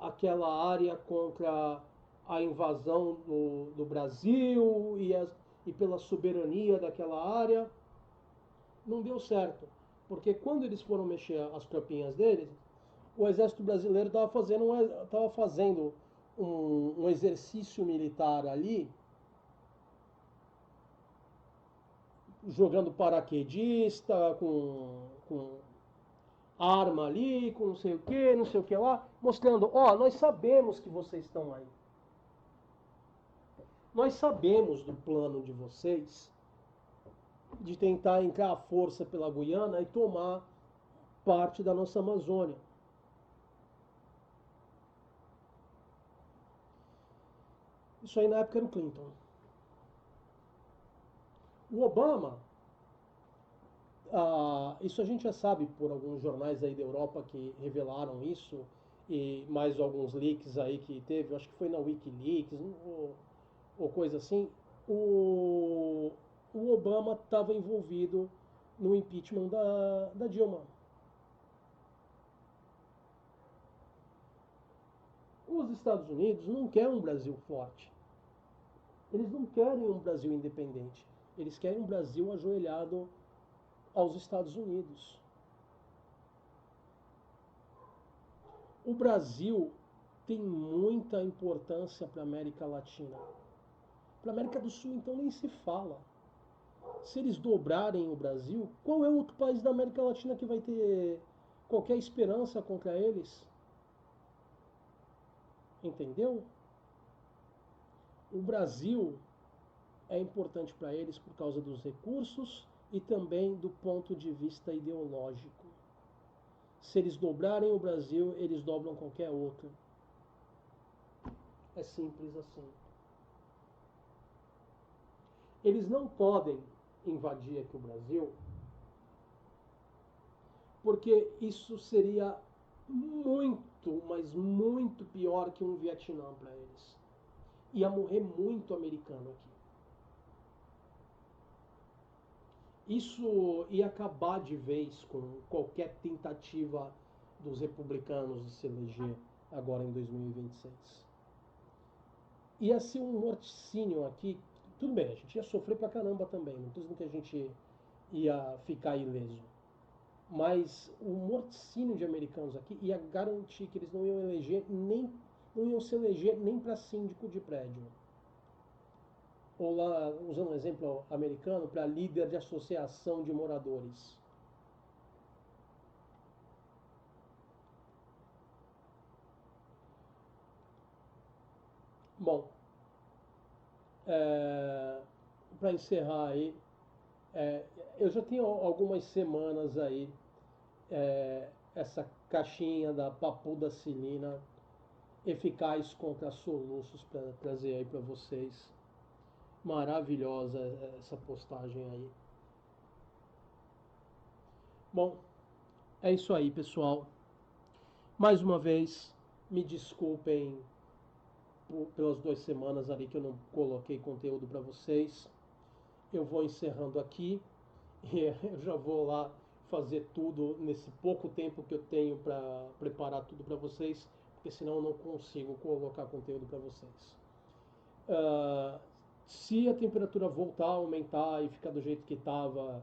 aquela área contra a invasão do Brasil e pela soberania daquela área. Não deu certo, porque quando eles foram mexer as tropinhas deles, o exército brasileiro estava fazendo um exercício militar ali, jogando paraquedista, com arma ali, com não sei o que lá, mostrando, ó, nós sabemos que vocês estão aí. Nós sabemos do plano de vocês de tentar entrar à força pela Guiana e tomar parte da nossa Amazônia. Isso aí na época era o Clinton. O Obama, isso a gente já sabe por alguns jornais aí da Europa que revelaram isso, e mais alguns leaks aí que teve, eu acho que foi na Wikileaks, ou coisa assim. O, o Obama estava envolvido no impeachment da Dilma. Os Estados Unidos não querem um Brasil forte. Eles não querem um Brasil independente. Eles querem um Brasil ajoelhado aos Estados Unidos. O Brasil tem muita importância para a América Latina. Para a América do Sul, então, nem se fala. Se eles dobrarem o Brasil, qual é o outro país da América Latina que vai ter qualquer esperança contra eles? Entendeu? O Brasil é importante para eles por causa dos recursos e também do ponto de vista ideológico. Se eles dobrarem o Brasil, eles dobram qualquer outro. É simples assim. Eles não podem invadir aqui o Brasil, porque isso seria muito, mas muito pior que um Vietnã para eles. Ia morrer muito americano aqui. Isso ia acabar de vez com qualquer tentativa dos republicanos de se eleger agora em 2026. Ia ser um morticínio aqui. Tudo bem, a gente ia sofrer pra caramba também. Não estou dizendo que a gente ia ficar ileso. Mas o morticínio de americanos aqui ia garantir que eles não iam eleger nem não iam se eleger nem para síndico de prédio. Ou lá, usando um exemplo americano, para líder de associação de moradores. Bom, para encerrar aí, é, eu já tenho algumas semanas aí essa caixinha da papuda-cilina eficaz contra soluços para trazer aí para vocês. Maravilhosa essa postagem aí. Bom, é isso aí, pessoal. Mais uma vez, Me desculpem pelas 2 semanas ali que eu não coloquei conteúdo para vocês. Eu vou encerrando aqui e eu já vou lá fazer tudo nesse pouco tempo que eu tenho para preparar tudo para vocês, porque senão eu não consigo colocar conteúdo para vocês. Se a temperatura voltar a aumentar e ficar do jeito que estava,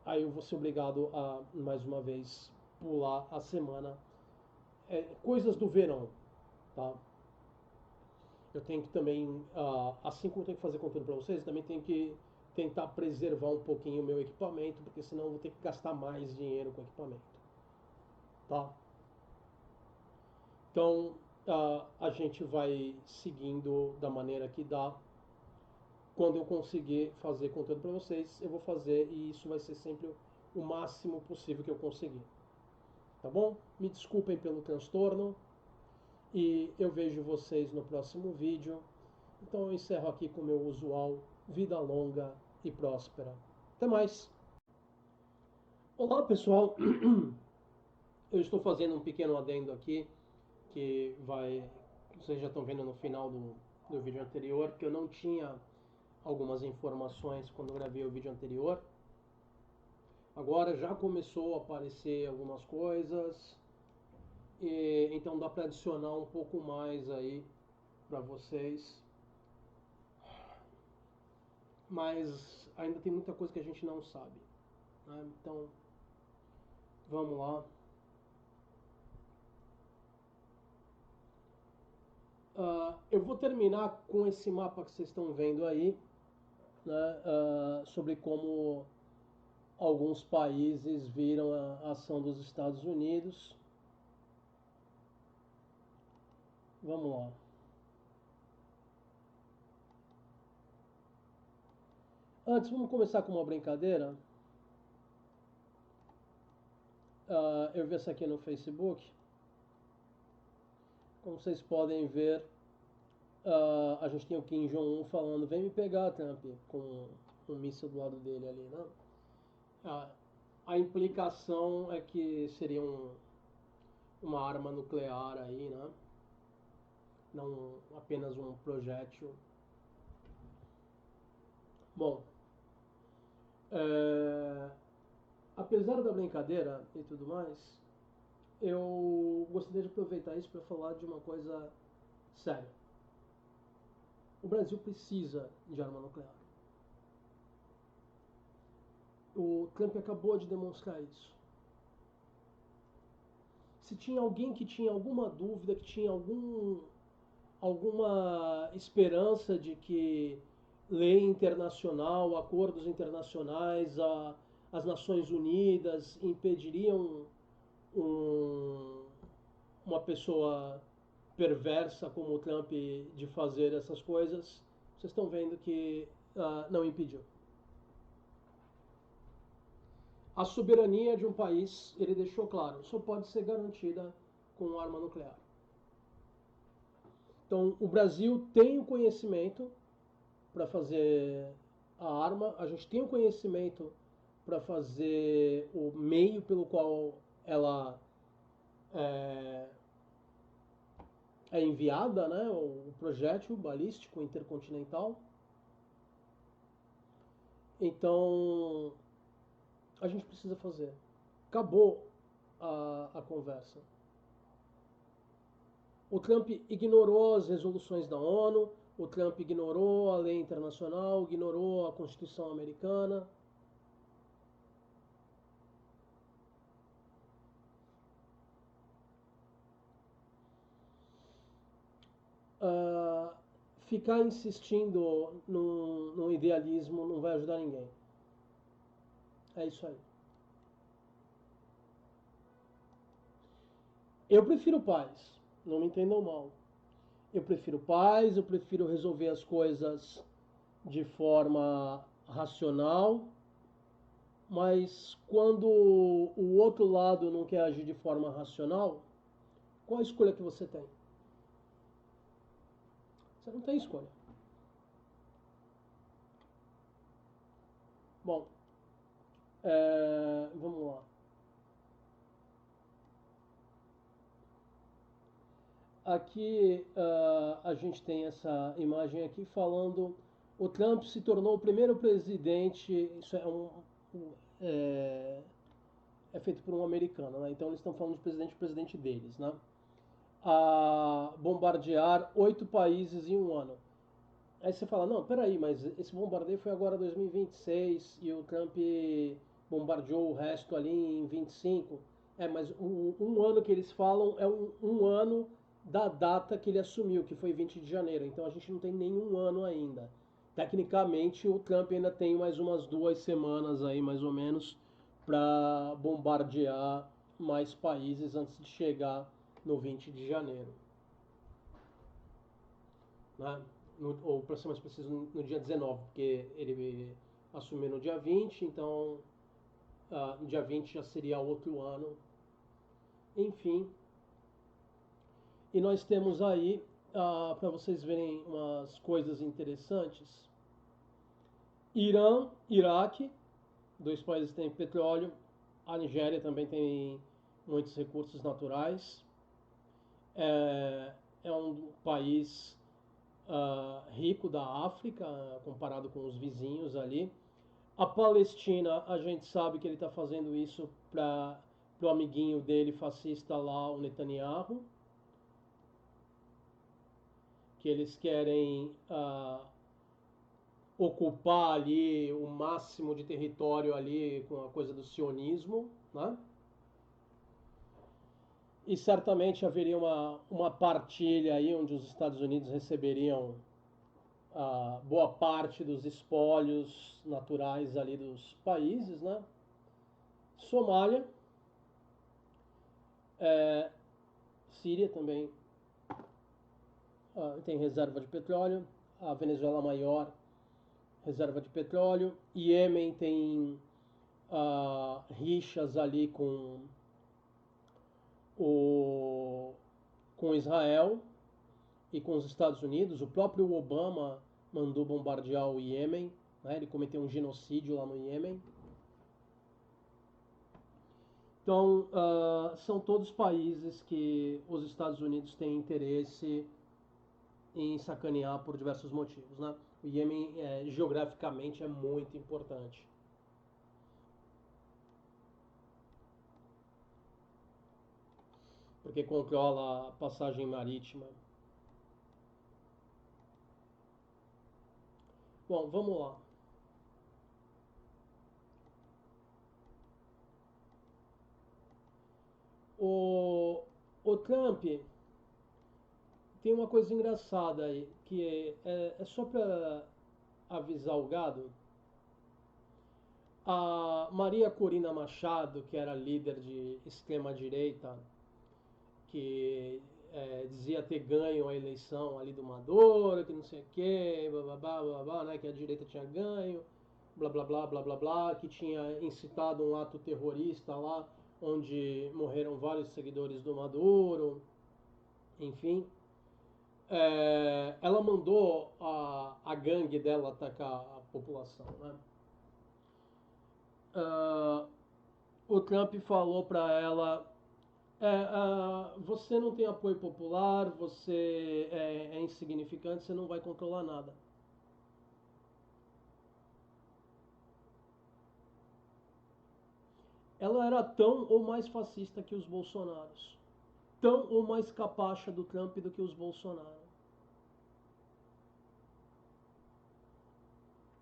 aí eu vou ser obrigado a, mais uma vez, pular a semana. Coisas do verão, tá? Eu tenho que também, assim como eu tenho que fazer conteúdo para vocês, também tenho que tentar preservar um pouquinho o meu equipamento, porque senão eu vou ter que gastar mais dinheiro com equipamento, tá? Então, a gente vai seguindo da maneira que dá. Quando eu conseguir fazer conteúdo para vocês, eu vou fazer e isso vai ser sempre o máximo possível que eu conseguir. Tá bom? Me desculpem pelo transtorno e eu vejo vocês no próximo vídeo. Então eu encerro aqui com o meu usual vida longa e próspera. Até mais! Olá pessoal, eu estou fazendo um pequeno adendo aqui que vocês já estão vendo no final do vídeo anterior, que eu não tinha algumas informações quando eu gravei o vídeo anterior. Agora já começou a aparecer algumas coisas, e então dá para adicionar um pouco mais aí para vocês. Mas ainda tem muita coisa que a gente não sabe, né? Então, vamos lá. Eu vou terminar com esse mapa que vocês estão vendo aí, né? Sobre como alguns países viram a ação dos Estados Unidos. Vamos lá. Antes, vamos começar com uma brincadeira. Eu vi essa aqui no Facebook. Como vocês podem ver, a gente tem o Kim Jong-un falando: vem me pegar, Trump, com um míssil do lado dele ali, né? A implicação é que seria uma arma nuclear aí, né? Não apenas um projétil. Bom, apesar da brincadeira e tudo mais, eu gostaria de aproveitar isso para falar de uma coisa séria. O Brasil precisa de arma nuclear. O Trump acabou de demonstrar isso. Se tinha alguém que tinha alguma dúvida, que tinha alguma esperança de que lei internacional, acordos internacionais, as Nações Unidas impediriam uma pessoa perversa como o Trump de fazer essas coisas, vocês estão vendo que não impediu. A soberania de um país, ele deixou claro, só pode ser garantida com arma nuclear. Então, o Brasil tem o conhecimento para fazer a arma, a gente tem o conhecimento para fazer o meio pelo qual ela é enviada, né, o projétil balístico intercontinental. Então, a gente precisa fazer. Acabou a conversa. O Trump ignorou as resoluções da ONU, o Trump ignorou a lei internacional, ignorou a Constituição americana. Ficar insistindo num idealismo não vai ajudar ninguém. É isso aí. Eu prefiro paz, não me entendam mal. Eu prefiro paz, eu prefiro resolver as coisas de forma racional, mas quando o outro lado não quer agir de forma racional, qual a escolha que você tem? Você não tem escolha. Bom, vamos lá. aqui a gente tem essa imagem aqui falando o Trump se tornou o primeiro presidente, isso é, é feito por um americano, né? Então eles estão falando de presidente deles, né? A bombardear 8 países em um ano. Aí você fala, não, peraí, mas esse bombardeio foi agora 2026 e o Trump bombardeou o resto ali em 25. É, mas um ano que eles falam é um ano da data que ele assumiu, que foi 20 de janeiro. Então a gente não tem nenhum ano ainda. Tecnicamente, o Trump ainda tem mais umas 2 semanas aí, mais ou menos, para bombardear mais países antes de chegar no 20 de janeiro. Né? Ou para ser mais preciso, no dia 19, porque ele assumiu no dia 20, então no dia 20 já seria outro ano. Enfim, e nós temos aí, para vocês verem umas coisas interessantes, Irã, Iraque, 2 países que têm petróleo, a Nigéria também tem muitos recursos naturais, é um país rico da África, comparado com os vizinhos ali. A Palestina, a gente sabe que ele está fazendo isso para o amiguinho dele fascista lá, o Netanyahu, que eles querem ocupar ali o máximo de território ali com a coisa do sionismo, né? E certamente haveria uma partilha aí onde os Estados Unidos receberiam boa parte dos espólios naturais ali dos países, né? Somália, Síria também tem reserva de petróleo, a Venezuela maior reserva de petróleo, Iêmen tem rixas ali o, com Israel e com os Estados Unidos. O próprio Obama mandou bombardear o Iêmen, né? Ele cometeu um genocídio lá no Iêmen. Então, são todos países que os Estados Unidos têm interesse em sacanear por diversos motivos, né? O Iêmen, geograficamente, é muito importante. Porque controla a passagem marítima. Bom, vamos lá. O Trump tem uma coisa engraçada aí, que é só para avisar o gado. A Maria Corina Machado, que era líder de extrema-direita, que dizia ter ganho a eleição ali do Maduro, que não sei o quê, blá blá blá blá blá, né, que a direita tinha ganho, blá blá blá blá blá blá, que tinha incitado um ato terrorista lá, onde morreram vários seguidores do Maduro, enfim. Ela mandou a gangue dela atacar a população, né? O Trump falou para ela: você não tem apoio popular, você é insignificante, você não vai controlar nada. Ela era tão ou mais fascista que os Bolsonaros, tão ou mais capacha do Trump do que os Bolsonaro.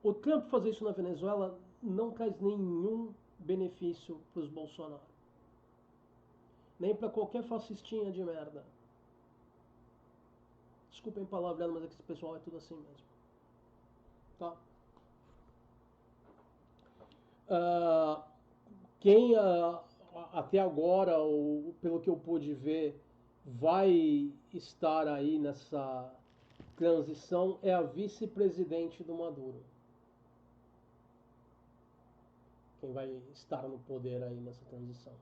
O Trump fazer isso na Venezuela não traz nenhum benefício para os Bolsonaro, nem para qualquer fascistinha de merda. Desculpem palavreado, mas é que esse pessoal é tudo assim mesmo. Tá? Uh, quem até agora, ou pelo que eu pude ver, vai estar aí nessa transição é a vice-presidente do Maduro. Quem vai estar no poder aí nessa transição.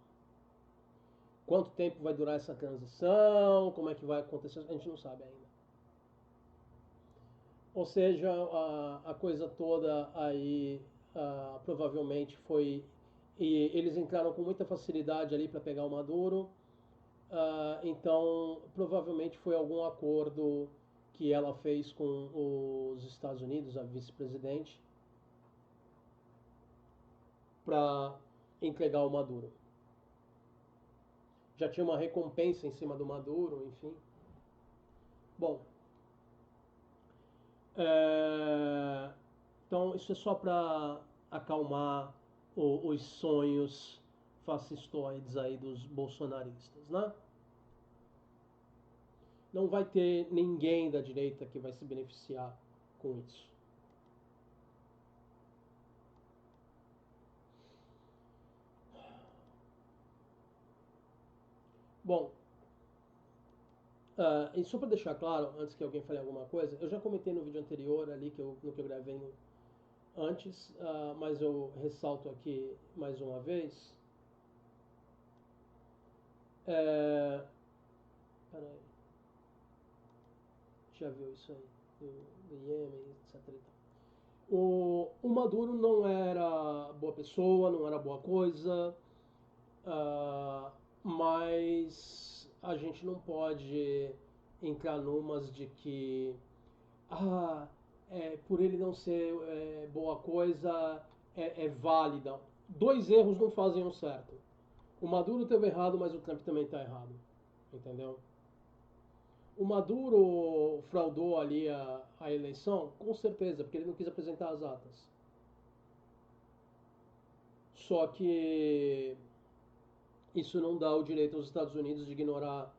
Quanto tempo vai durar essa transição? Como é que vai acontecer? A gente não sabe ainda. Ou seja, a coisa toda aí provavelmente foi. E eles entraram com muita facilidade ali para pegar o Maduro. Então, provavelmente foi algum acordo que ela fez com os Estados Unidos, a vice-presidente, para entregar o Maduro. Já tinha uma recompensa em cima do Maduro, enfim. Bom, é, então isso é só para acalmar os sonhos fascistoides aí dos bolsonaristas, né? Não vai ter ninguém da direita que vai se beneficiar com isso. Bom, e só para deixar claro, antes que alguém fale alguma coisa, eu já comentei no vídeo anterior ali, no que eu gravei antes, mas eu ressalto aqui mais uma vez. É, peraí, já viu isso aí, do Iêmen, etc. O Maduro não era boa pessoa, não era boa coisa, ah, mas a gente não pode entrar numas de que ah, por ele não ser boa coisa é válida. Dois erros não fazem um certo. O Maduro teve errado, mas o Trump também está errado. Entendeu? O Maduro fraudou ali a eleição, com certeza, porque ele não quis apresentar as atas. Só que isso não dá o direito aos Estados Unidos de ignorar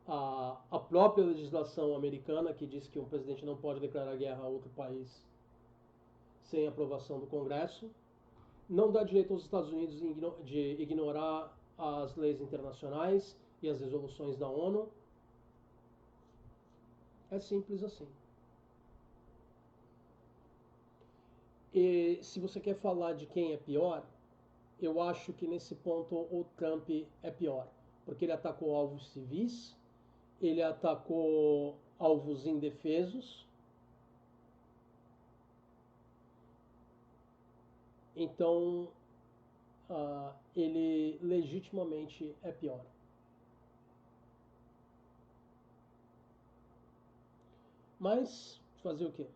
a própria legislação americana, que diz que um presidente não pode declarar guerra a outro país sem aprovação do Congresso. Não dá direito aos Estados Unidos de ignorar as leis internacionais e as resoluções da ONU. É simples assim. E se você quer falar de quem é pior, eu acho que nesse ponto o Trump é pior, porque ele atacou alvos civis, ele atacou alvos indefesos, então ele legitimamente é pior. Mas fazer o quê?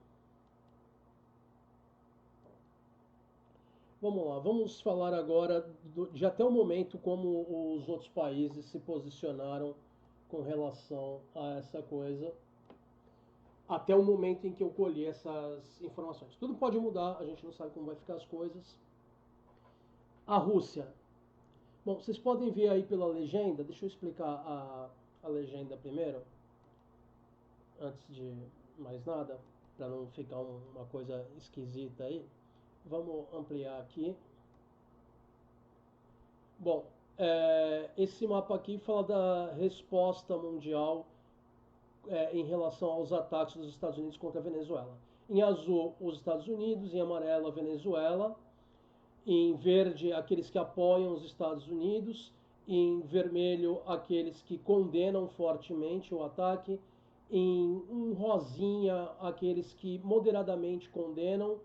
Vamos lá, vamos falar agora de até o momento como os outros países se posicionaram com relação a essa coisa, até o momento em que eu colhi essas informações. Tudo pode mudar, a gente não sabe como vai ficar as coisas. A Rússia. Bom, vocês podem ver aí pela legenda, deixa eu explicar a legenda primeiro, antes de mais nada, para não ficar uma coisa esquisita aí. Vamos ampliar aqui. Bom, esse mapa aqui fala da resposta mundial em relação aos ataques dos Estados Unidos contra a Venezuela. Em azul, os Estados Unidos, em amarelo, a Venezuela, em verde, aqueles que apoiam os Estados Unidos, em vermelho, aqueles que condenam fortemente o ataque, em um rosinha, aqueles que moderadamente condenam,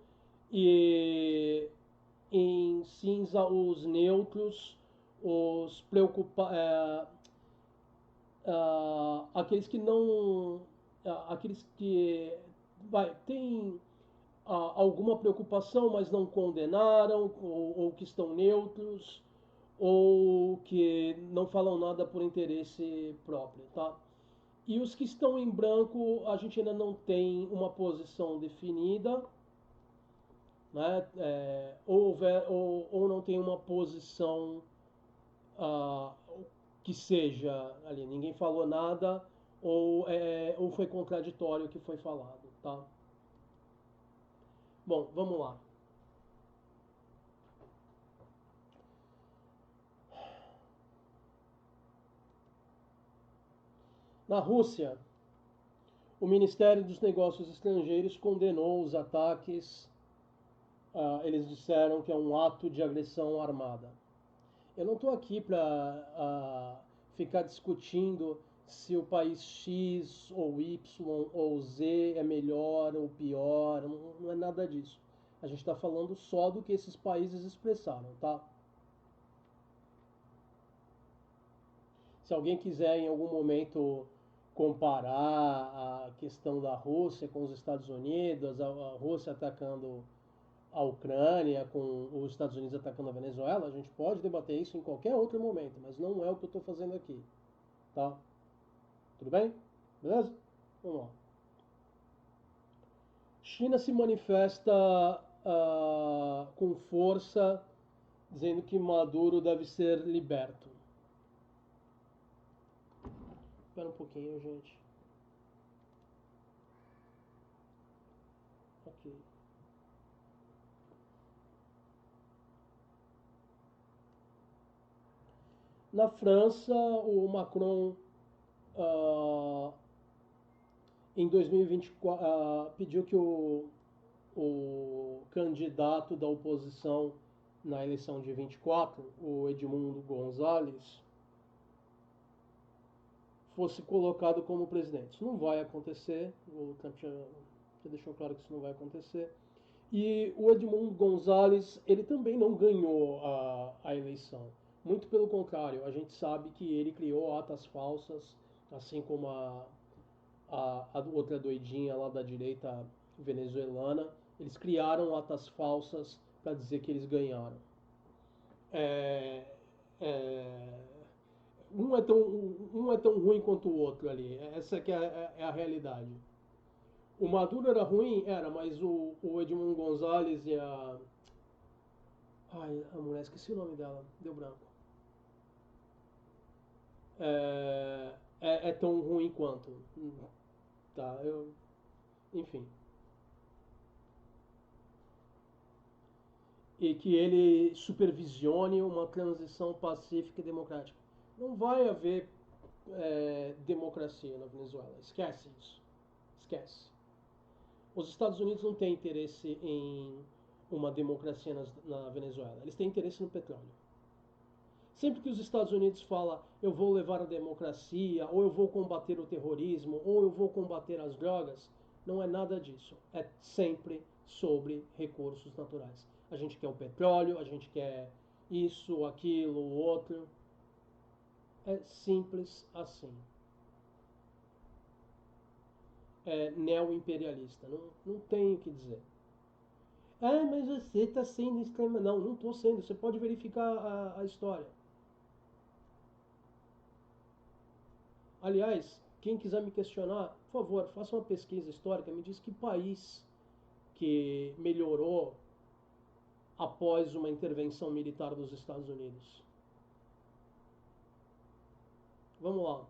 e em cinza, os neutros, os aqueles que não, aqueles que têm alguma preocupação, mas não condenaram, ou que estão neutros, ou que não falam nada por interesse próprio, tá? E os que estão em branco, a gente ainda não tem uma posição definida, né? Ou não tem uma posição ah, que seja ali, ninguém falou nada, ou foi contraditório o que foi falado, tá? Bom, vamos lá. Na Rússia, o Ministério dos Negócios Estrangeiros condenou os ataques. Eles disseram que é um ato de agressão armada. Eu não estou aqui para ficar discutindo se o país X ou Y ou Z é melhor ou pior, não é nada disso. A gente está falando só do que esses países expressaram, tá? Se alguém quiser em algum momento comparar a questão da Rússia com os Estados Unidos, a Rússia atacando a Ucrânia com os Estados Unidos atacando a Venezuela, a gente pode debater isso em qualquer outro momento, mas não é o que eu estou fazendo aqui, tá? Tudo bem? Beleza? Vamos lá. China se manifesta com força, dizendo que Maduro deve ser liberto. Espera um pouquinho, gente. Ok. Na França, o Macron, uh, em 2024, pediu que o candidato da oposição na eleição de 24, o Edmundo Gonzalez, fosse colocado como presidente. Isso não vai acontecer, o Trump já deixou claro que isso não vai acontecer. E o Edmundo Gonzalez, ele também não ganhou a eleição. Muito pelo contrário, a gente sabe que ele criou atas falsas, assim como a outra doidinha lá da direita venezuelana. Eles criaram atas falsas para dizer que eles ganharam. É, é, um é tão ruim quanto o outro ali. Essa que é a realidade. O Maduro era ruim? Era, mas o Edmundo Gonzalez e a. Ai, a mulher, esqueci o nome dela, deu branco. É tão ruim quanto. Tá, enfim. E que ele supervisione uma transição pacífica e democrática. Não vai haver democracia na Venezuela. Esquece isso. Esquece. Os Estados Unidos não têm interesse em uma democracia na Venezuela. Eles têm interesse no petróleo. Sempre que os Estados Unidos falam eu vou levar a democracia, ou eu vou combater o terrorismo, ou eu vou combater as drogas, não é nada disso. É sempre sobre recursos naturais. A gente quer o petróleo, a gente quer isso, aquilo, o outro. É simples assim. É neo-imperialista. Não tem o que dizer. Ah, mas você está sendo extrema. Não, não estou sendo. Você pode verificar a história. Aliás, quem quiser me questionar, por favor, faça uma pesquisa histórica. Me diz que país que melhorou após uma intervenção militar dos Estados Unidos. Vamos lá.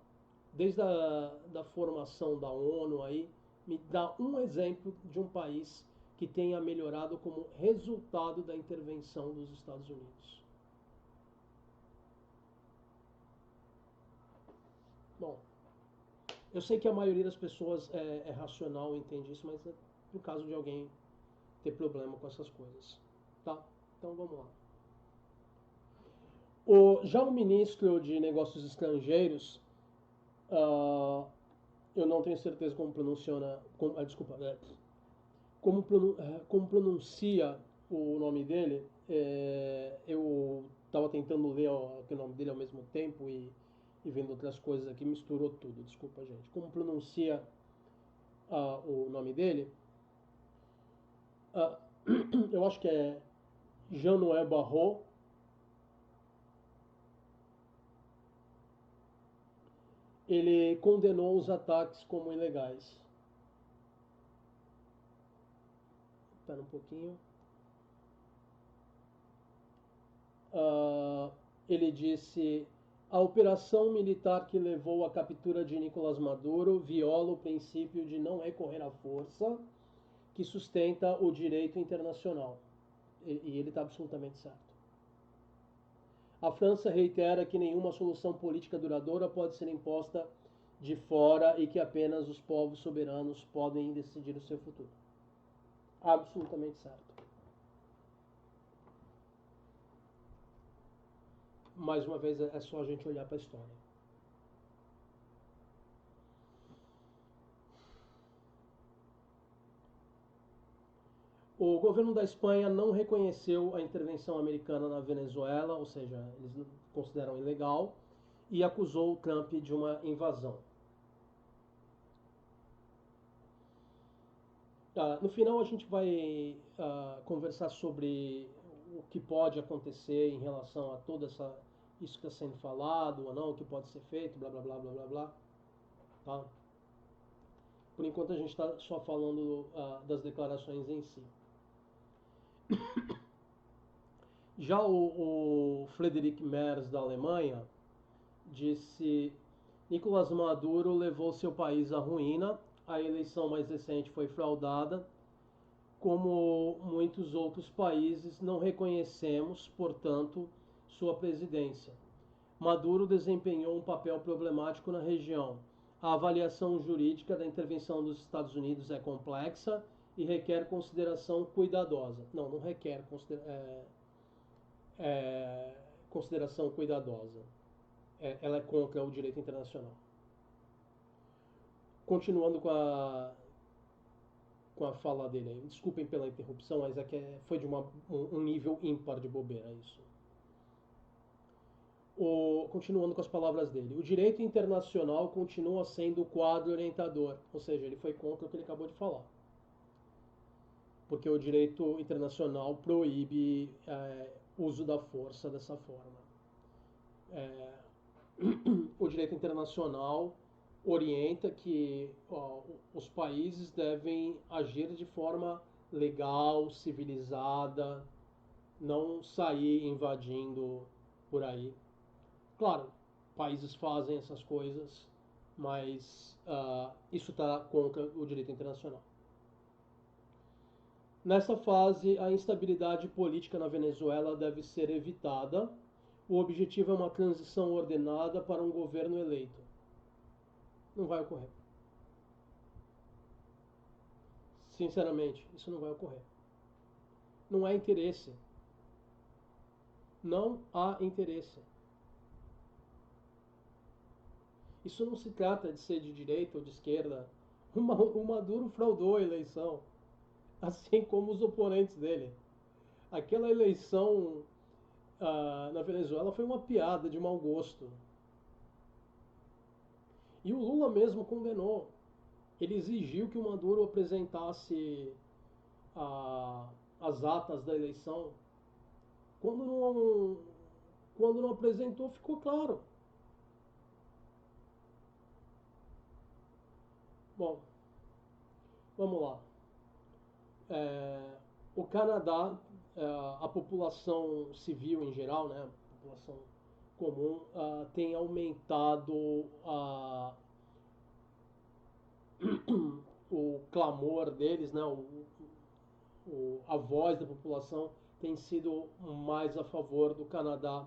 Desde a da formação da ONU aí, me dá um exemplo de um país que tenha melhorado como resultado da intervenção dos Estados Unidos. Bom, eu sei que a maioria das pessoas é racional, entende isso, mas é no caso de alguém ter problema com essas coisas. Tá? Então vamos lá. Já o ministro de Negócios Estrangeiros, uh, eu não tenho certeza como pronunciona, desculpa, como pronuncia o nome dele. Eu estava tentando ler o nome dele ao mesmo tempo e vendo outras coisas aqui, misturou tudo, desculpa gente. Como pronuncia o nome dele? Uh, eu acho que é Jean-Noël Barrot. Ele condenou os ataques como ilegais. Espera um pouquinho. Ele disse: a operação militar que levou à captura de Nicolás Maduro viola o princípio de não recorrer à força que sustenta o direito internacional. E ele está absolutamente certo. A França reitera que nenhuma solução política duradoura pode ser imposta de fora e que apenas os povos soberanos podem decidir o seu futuro. Absolutamente certo. Mais uma vez, é só a gente olhar para a história. O governo da Espanha não reconheceu a intervenção americana na Venezuela, ou seja, eles consideram ilegal, e acusou o Trump de uma invasão. No final a gente vai conversar sobre o que pode acontecer em relação a toda isso que está sendo falado ou não, o que pode ser feito, blá blá blá blá blá blá. Tá? Por enquanto a gente está só falando das declarações em si. Já o Friedrich Merz da Alemanha disse: Nicolás Maduro levou seu país à ruína, a eleição mais recente foi fraudada, como muitos outros países não reconhecemos, portanto, sua presidência. Maduro desempenhou um papel problemático na região. A avaliação jurídica da intervenção dos Estados Unidos é complexa e requer consideração cuidadosa. Não requer consideração cuidadosa. Ela é contra o direito internacional. Continuando com a fala dele aí. Desculpem pela interrupção, mas é que foi de um nível ímpar de bobeira isso. Continuando com as palavras dele, o direito internacional continua sendo o quadro orientador, ou seja, ele foi contra o que ele acabou de falar. Porque o direito internacional proíbe uso da força dessa forma. O direito internacional orienta que os países devem agir de forma legal, civilizada, não sair invadindo por aí. Claro, países fazem essas coisas, mas isso está contra o direito internacional. Nessa fase, a instabilidade política na Venezuela deve ser evitada. O objetivo é uma transição ordenada para um governo eleito. Não vai ocorrer. Sinceramente, isso não vai ocorrer. Não há interesse. Não há interesse. Isso não se trata de ser de direita ou de esquerda. O Maduro fraudou a eleição, assim como os oponentes dele. Aquela eleição na Venezuela foi uma piada de mau gosto. E o Lula mesmo condenou. Ele exigiu que o Maduro apresentasse as atas da eleição. Quando não apresentou, ficou claro. Bom, vamos lá. O Canadá, a população civil em geral, né, a população comum, tem aumentado o clamor deles, né, a voz da população tem sido mais a favor do Canadá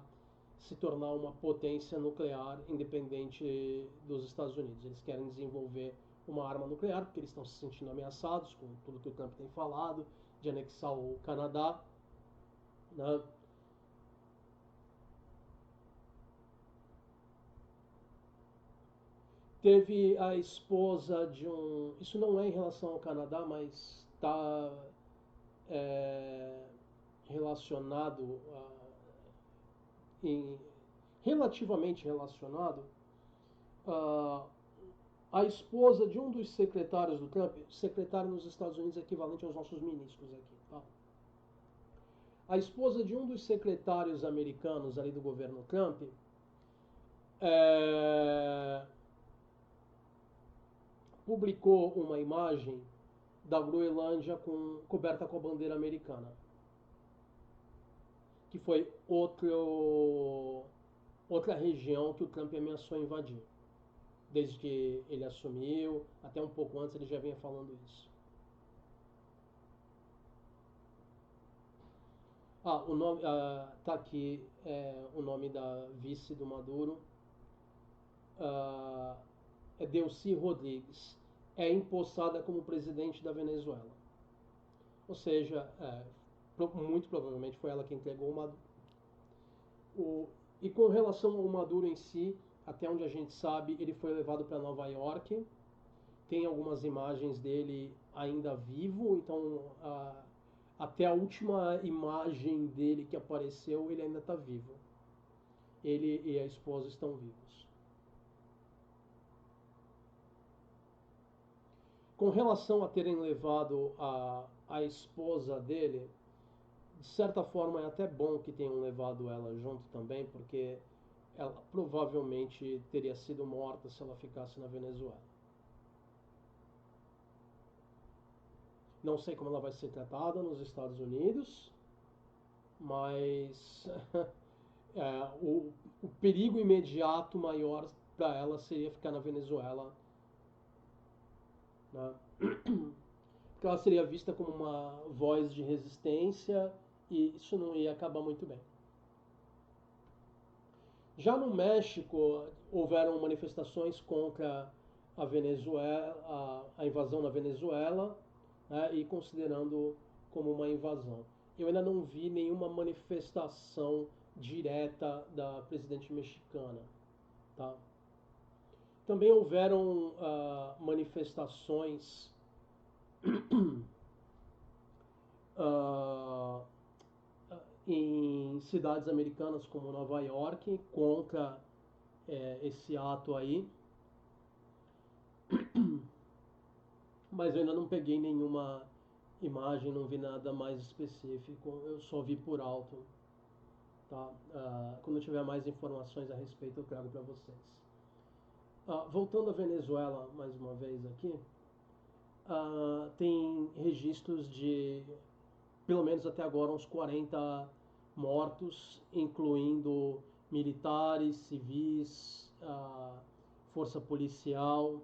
se tornar uma potência nuclear independente dos Estados Unidos. Eles querem desenvolver uma arma nuclear porque eles estão se sentindo ameaçados com tudo que o Trump tem falado de anexar o Canadá, né? Teve a esposa de um. Isso não é em relação ao Canadá, mas está relacionado relativamente relacionado. Uh, a esposa de um dos secretários do Trump, secretário nos Estados Unidos é equivalente aos nossos ministros aqui, tá? A esposa de um dos secretários americanos ali do governo Trump publicou uma imagem da Groenlândia coberta com a bandeira americana, que foi outra região que o Trump ameaçou invadir. Desde que ele assumiu, até um pouco antes ele já vinha falando isso. O nome tá aqui o nome da vice do Maduro. É Delcy Rodrigues. É empossada como presidente da Venezuela. Ou seja, muito provavelmente foi ela que entregou o Maduro. E com relação ao Maduro em si, até onde a gente sabe, ele foi levado para Nova York. Tem algumas imagens dele ainda vivo, então até a última imagem dele que apareceu, ele ainda está vivo. Ele e a esposa estão vivos. Com relação a terem levado a esposa dele, de certa forma é até bom que tenham levado ela junto também, porque ela provavelmente teria sido morta se ela ficasse na Venezuela. Não sei como ela vai ser tratada nos Estados Unidos, mas o perigo imediato maior para ela seria ficar na Venezuela, né? Porque ela seria vista como uma voz de resistência e isso não ia acabar muito bem. Já no México, houveram manifestações contra a Venezuela, a invasão na Venezuela, né, e considerando como uma invasão. Eu ainda não vi nenhuma manifestação direta da presidente mexicana, tá? Também houveram manifestações uh, em cidades americanas como Nova York contra esse ato aí, mas eu ainda não peguei nenhuma imagem, não vi nada mais específico, eu só vi por alto, tá? Quando eu tiver mais informações a respeito eu trago para vocês. Voltando à Venezuela mais uma vez aqui, tem registros de pelo menos até agora uns 40 mortos, incluindo militares, civis, força policial.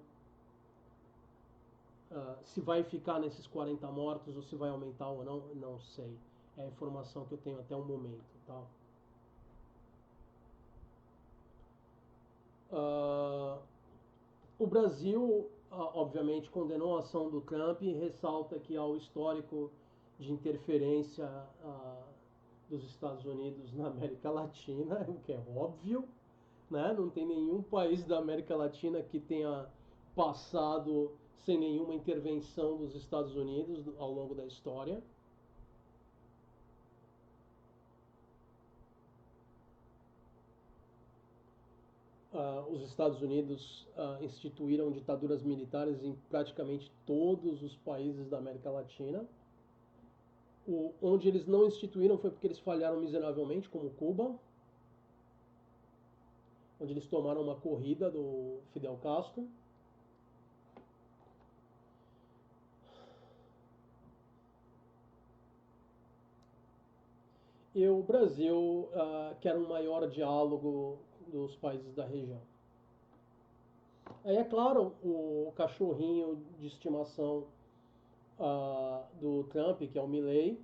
Se vai ficar nesses 40 mortos ou se vai aumentar ou não, não sei. É a informação que eu tenho até o momento. Tá? O Brasil, obviamente, condenou a ação do Trump e ressalta que há o histórico de interferência dos Estados Unidos na América Latina, o que é óbvio, né? Não tem nenhum país da América Latina que tenha passado sem nenhuma intervenção dos Estados Unidos ao longo da história. Os Estados Unidos instituíram ditaduras militares em praticamente todos os países da América Latina. Onde eles não instituíram foi porque eles falharam miseravelmente, como Cuba, onde eles tomaram uma corrida do Fidel Castro. E o Brasil quer um maior diálogo dos países da região. Aí, é claro, o cachorrinho de estimação do Trump, que é o Milley.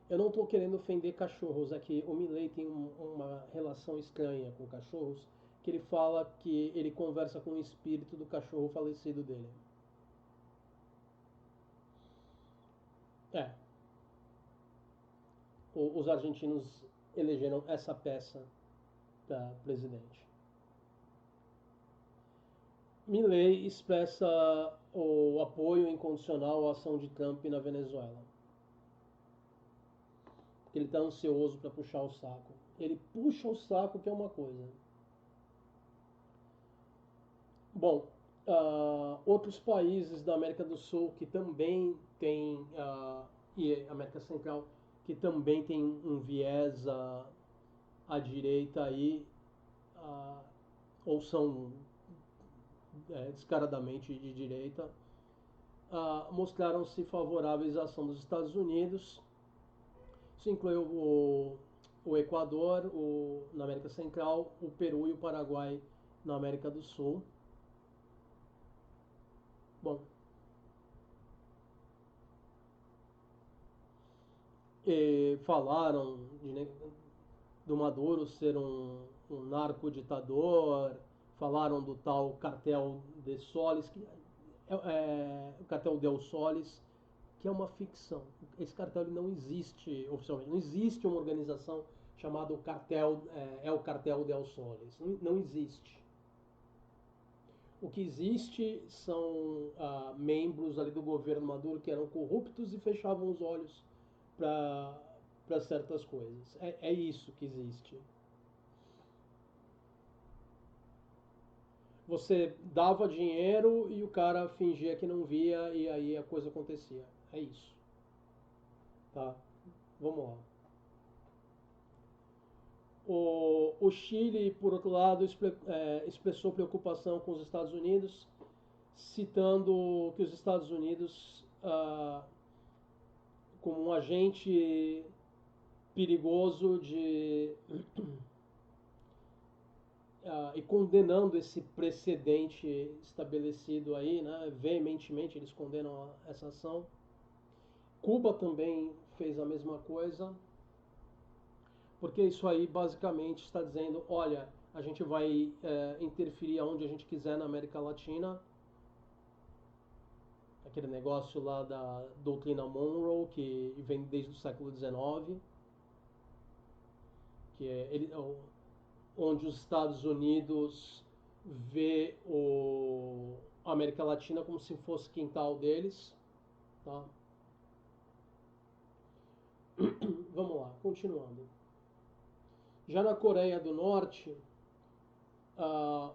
Eu não estou querendo ofender cachorros, é que o Milley tem uma relação estranha com cachorros, que ele fala que ele conversa com o espírito do cachorro falecido dele. É, os argentinos elegeram essa peça para presidente. Milley expressa o apoio incondicional à ação de Trump na Venezuela. Porque ele está ansioso para puxar o saco. Ele puxa o saco, que é uma coisa. Bom, outros países da América do Sul que também têm, e América Central, que também tem um viés à direita aí, ou são descaradamente de direita, mostraram-se favoráveis à ação dos Estados Unidos. Isso incluiu o Equador, na América Central, o Peru e o Paraguai na América do Sul. Bom, falaram do Maduro ser um narco-ditador, falaram do tal cartel de Solis, o cartel Del Solis, que é uma ficção. Esse cartel ele não existe oficialmente, não existe uma organização chamada o cartel, o cartel Del Solis, não existe. O que existe são membros ali do governo Maduro que eram corruptos e fechavam os olhos para certas coisas. É isso que existe. Você dava dinheiro e o cara fingia que não via e aí a coisa acontecia. É isso, tá? Vamos lá. O Chile, por outro lado, expressou preocupação com os Estados Unidos, citando que os Estados Unidos, como um agente perigoso e condenando esse precedente estabelecido aí, né, veementemente eles condenam essa ação. Cuba também fez a mesma coisa, porque isso aí basicamente está dizendo, olha, a gente vai interferir aonde a gente quiser na América Latina, aquele negócio lá da doutrina Monroe, que vem desde o século XIX, que é onde os Estados Unidos vê a América Latina como se fosse quintal deles, tá? Vamos lá, continuando. Já na Coreia do Norte, ah,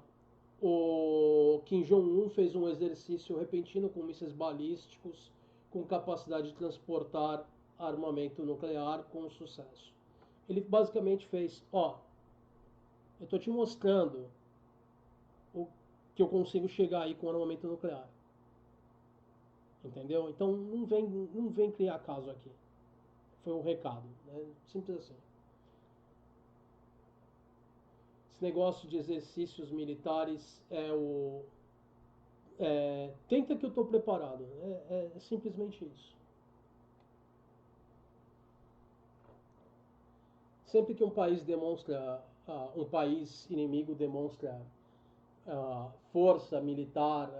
o Kim Jong-un fez um exercício repentino com mísseis balísticos com capacidade de transportar armamento nuclear com sucesso. Ele basicamente fez, ó, eu estou te mostrando o que eu consigo chegar aí com armamento nuclear. Entendeu? Então não vem criar caso aqui. Foi um recado, né? Simples assim. Esse negócio de exercícios militares tenta que eu estou preparado. É simplesmente isso. Sempre que um país demonstra, um país inimigo demonstra força militar,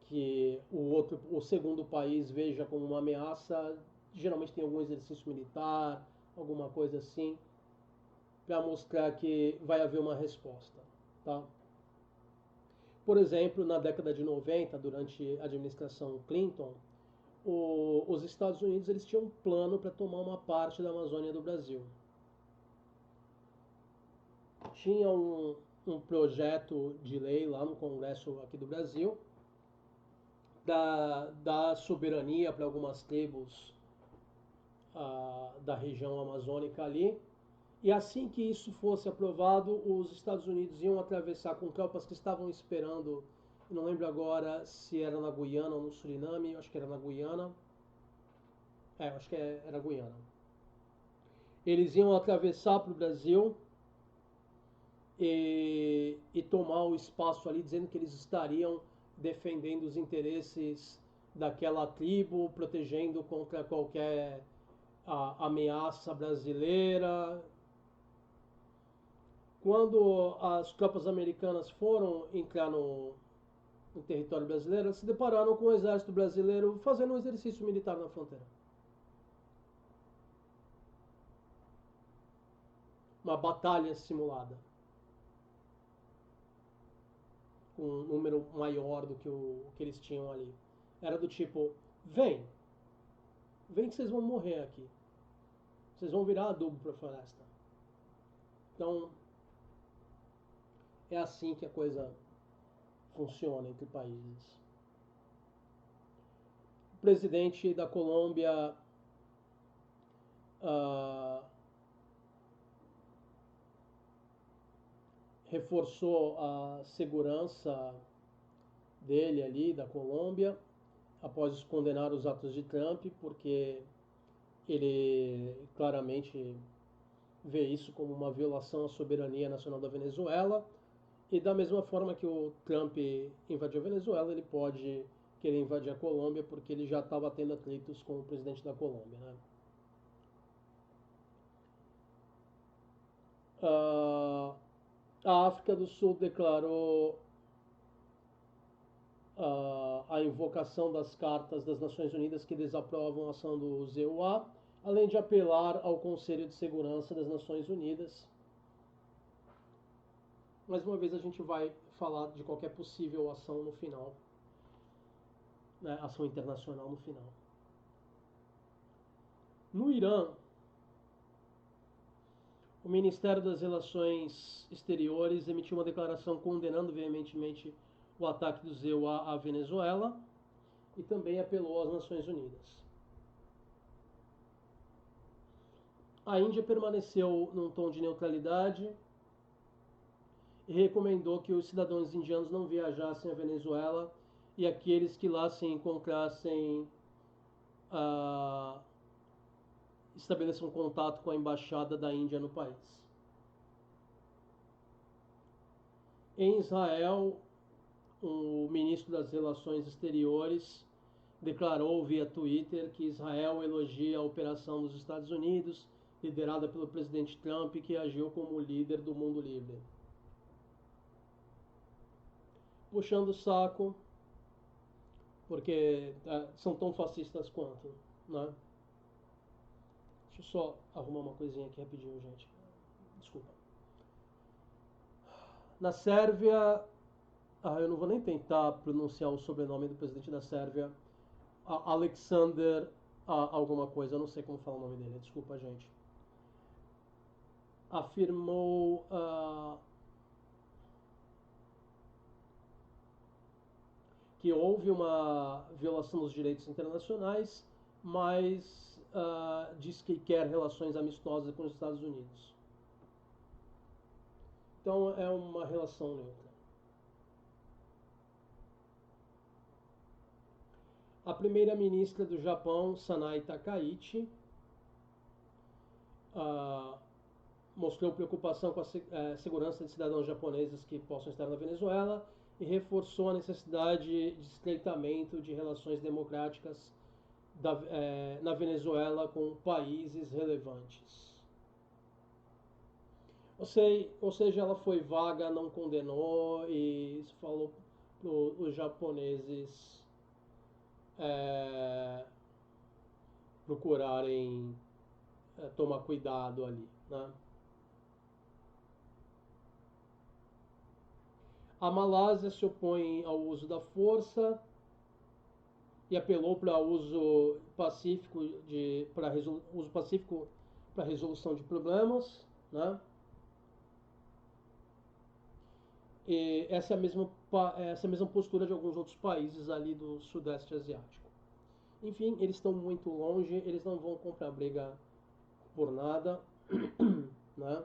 que o segundo país veja como uma ameaça, geralmente tem algum exercício militar, alguma coisa assim, para mostrar que vai haver uma resposta, tá? Por exemplo, na década de 90, durante a administração Clinton, os Estados Unidos eles tinham um plano para tomar uma parte da Amazônia do Brasil. Tinha um projeto de lei lá no Congresso aqui do Brasil da soberania para algumas tribos da região amazônica ali. E assim que isso fosse aprovado, os Estados Unidos iam atravessar com tropas que estavam esperando, não lembro agora se era na Guiana ou no Suriname, acho que era na Guiana. Acho que era Guiana. Eles iam atravessar para o Brasil e tomar o espaço ali, dizendo que eles estariam defendendo os interesses daquela tribo, protegendo contra qualquer ameaça brasileira. Quando as tropas americanas foram entrar no território brasileiro, se depararam com o exército brasileiro fazendo um exercício militar na fronteira. Uma batalha simulada, com um número maior do que o que eles tinham ali. Era do tipo, vem que vocês vão morrer aqui. Vocês vão virar adubo para a floresta. Então, é assim que a coisa funciona entre países. O presidente da Colômbia uh, reforçou a segurança dele ali, da Colômbia, após condenar os atos de Trump, porque ele claramente vê isso como uma violação à soberania nacional da Venezuela. E da mesma forma que o Trump invadiu a Venezuela, ele pode querer invadir a Colômbia, porque ele já estava tendo atritos com o presidente da Colômbia, né? A África do Sul declarou a invocação das cartas das Nações Unidas que desaprovam a ação do ZUA, além de apelar ao Conselho de Segurança das Nações Unidas. Mais uma vez a gente vai falar de qualquer possível ação no final, né, ação internacional no final. No Irã, O Ministério das Relações Exteriores emitiu uma declaração condenando veementemente o ataque do ZEU à Venezuela e também apelou às Nações Unidas. A Índia permaneceu num tom de neutralidade e recomendou que os cidadãos indianos não viajassem à Venezuela e aqueles que lá se encontrassem estabeleçam contato com a embaixada da Índia no país. Em Israel, o ministro das Relações Exteriores declarou via Twitter que Israel elogia a operação dos Estados Unidos, liderada pelo presidente Trump, que agiu como líder do mundo livre. Puxando o saco, porque são tão fascistas quanto, né? Deixa eu só arrumar uma coisinha aqui rapidinho, gente. Desculpa. Na Sérvia, eu não vou nem tentar pronunciar o sobrenome do presidente da Sérvia, Alexander alguma coisa, eu não sei como falar o nome dele, desculpa, gente. Afirmou que houve uma violação dos direitos internacionais, mas diz que quer relações amistosas com os Estados Unidos. Então é uma relação neutra. A primeira-ministra do Japão, Sanai Takaichi, mostrou preocupação com a segurança de cidadãos japoneses que possam estar na Venezuela e reforçou a necessidade de estreitamento de relações democráticas na Venezuela com países relevantes. Ou seja, ela foi vaga, não condenou e falou para os japoneses procurarem tomar cuidado ali, né? A Malásia se opõe ao uso da força e apelou para uso pacífico para resolução de problemas, né? E essa é a mesma postura de alguns outros países ali do Sudeste Asiático. Enfim, eles estão muito longe, eles não vão comprar briga por nada, né?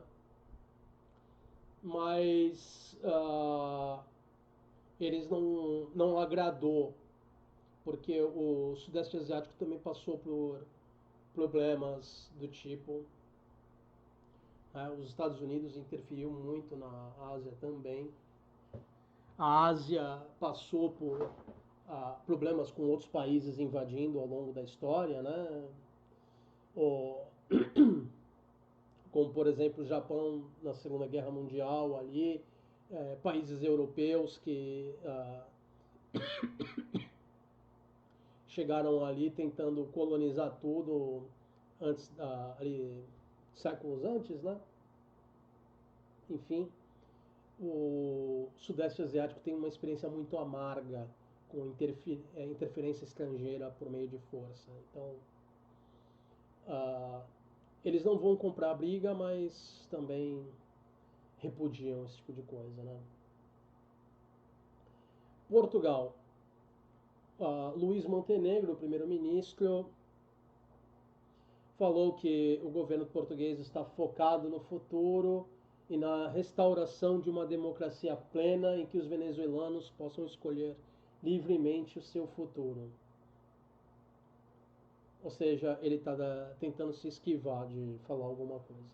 Mas eles não agradou, porque o Sudeste Asiático também passou por problemas do tipo. Os Estados Unidos interferiu muito na Ásia também. A Ásia passou por problemas com outros países invadindo ao longo da história, né? Como, por exemplo, o Japão na Segunda Guerra Mundial ali, países europeus que chegaram ali tentando colonizar tudo antes, ali, séculos antes, né? Enfim, o Sudeste Asiático tem uma experiência muito amarga com interferência estrangeira por meio de força. Então, eles não vão comprar a briga, mas também repudiam esse tipo de coisa, né? Portugal. Luís Montenegro, o primeiro-ministro, falou que o governo português está focado no futuro e na restauração de uma democracia plena em que os venezuelanos possam escolher livremente o seu futuro. Ou seja, ele está tentando se esquivar de falar alguma coisa.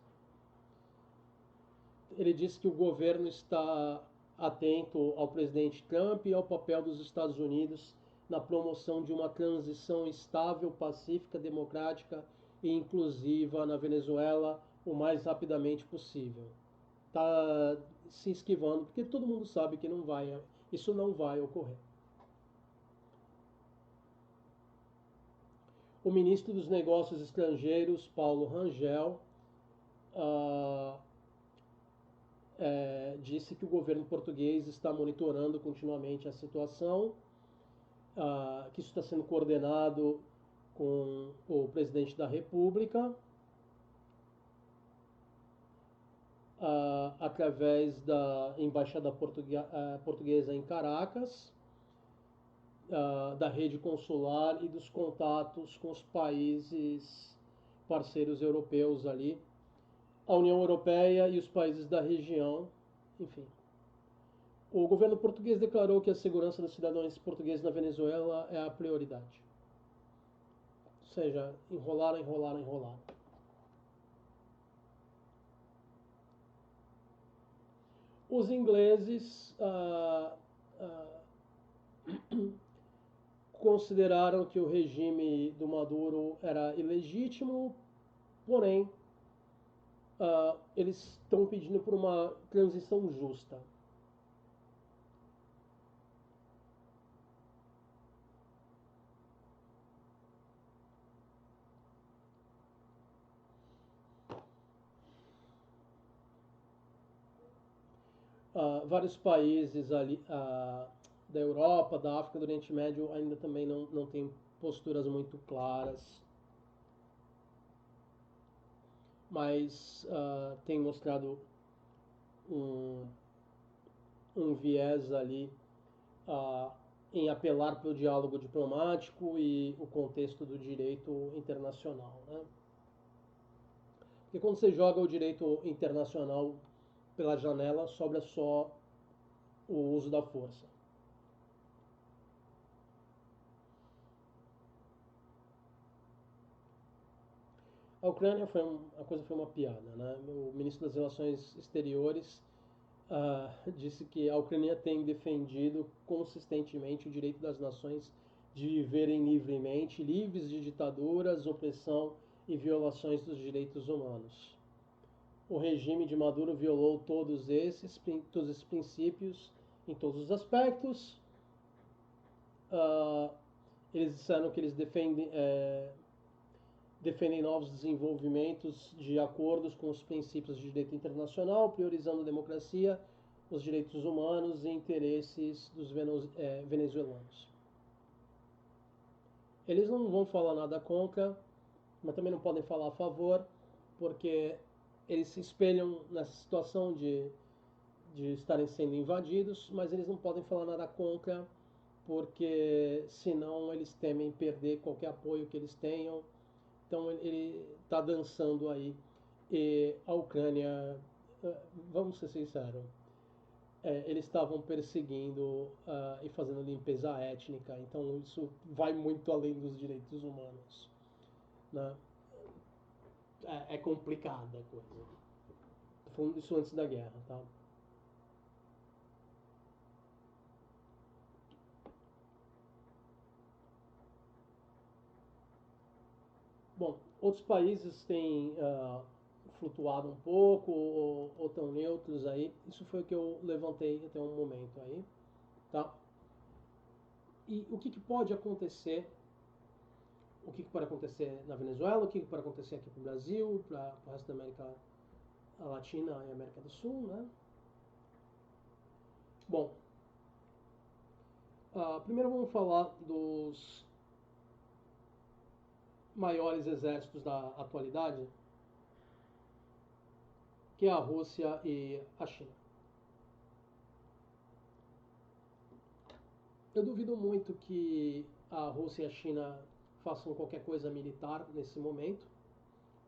Ele disse que o governo está atento ao presidente Trump e ao papel dos Estados Unidos na promoção de uma transição estável, pacífica, democrática e inclusiva na Venezuela o mais rapidamente possível. Está se esquivando, porque todo mundo sabe que isso não vai ocorrer. O ministro dos Negócios Estrangeiros, Paulo Rangel, disse que o governo português está monitorando continuamente a situação, que isso está sendo coordenado com o presidente da República através da Embaixada Portuguesa em Caracas, da rede consular e dos contatos com os países parceiros europeus ali, a União Europeia e os países da região, enfim. O governo português declarou que a segurança dos cidadãos portugueses na Venezuela é a prioridade. Ou seja, enrolaram, enrolaram, enrolaram. Os ingleses consideraram que o regime do Maduro era ilegítimo, porém eles estão pedindo por uma transição justa. Vários países ali da Europa, da África, do Oriente Médio ainda também não têm posturas muito claras, mas tem mostrado um, um viés ali em apelar para o diálogo diplomático e o contexto do direito internacional, né? Porque quando você joga o direito internacional pela janela, sobra só o uso da força. A Ucrânia a coisa foi uma piada, né? O ministro das Relações Exteriores disse que a Ucrânia tem defendido consistentemente o direito das nações de viverem livremente, livres de ditaduras, opressão e violações dos direitos humanos. O regime de Maduro violou todos esses princípios em todos os aspectos. Eles disseram que eles defendem novos desenvolvimentos de acordos com os princípios de direito internacional, priorizando a democracia, os direitos humanos e interesses dos venezuelanos. Eles não vão falar nada contra, mas também não podem falar a favor, porque eles se espelham nessa situação de estarem sendo invadidos, mas eles não podem falar nada contra, porque senão eles temem perder qualquer apoio que eles tenham. Então ele está dançando aí. E a Ucrânia, vamos ser sinceros, eles estavam perseguindo e fazendo limpeza étnica, então isso vai muito além dos direitos humanos, né? É complicada a coisa. Tô falando isso antes da guerra, tá? Bom, outros países têm flutuado um pouco ou estão neutros aí. Isso foi o que eu levantei até um momento aí, tá? E o que pode acontecer? O que pode acontecer na Venezuela? O que pode acontecer aqui para o Brasil, para o resto da América Latina e América do Sul, né? Bom, primeiro vamos falar dos maiores exércitos da atualidade, que é a Rússia e a China. Eu duvido muito que a Rússia e a China façam qualquer coisa militar nesse momento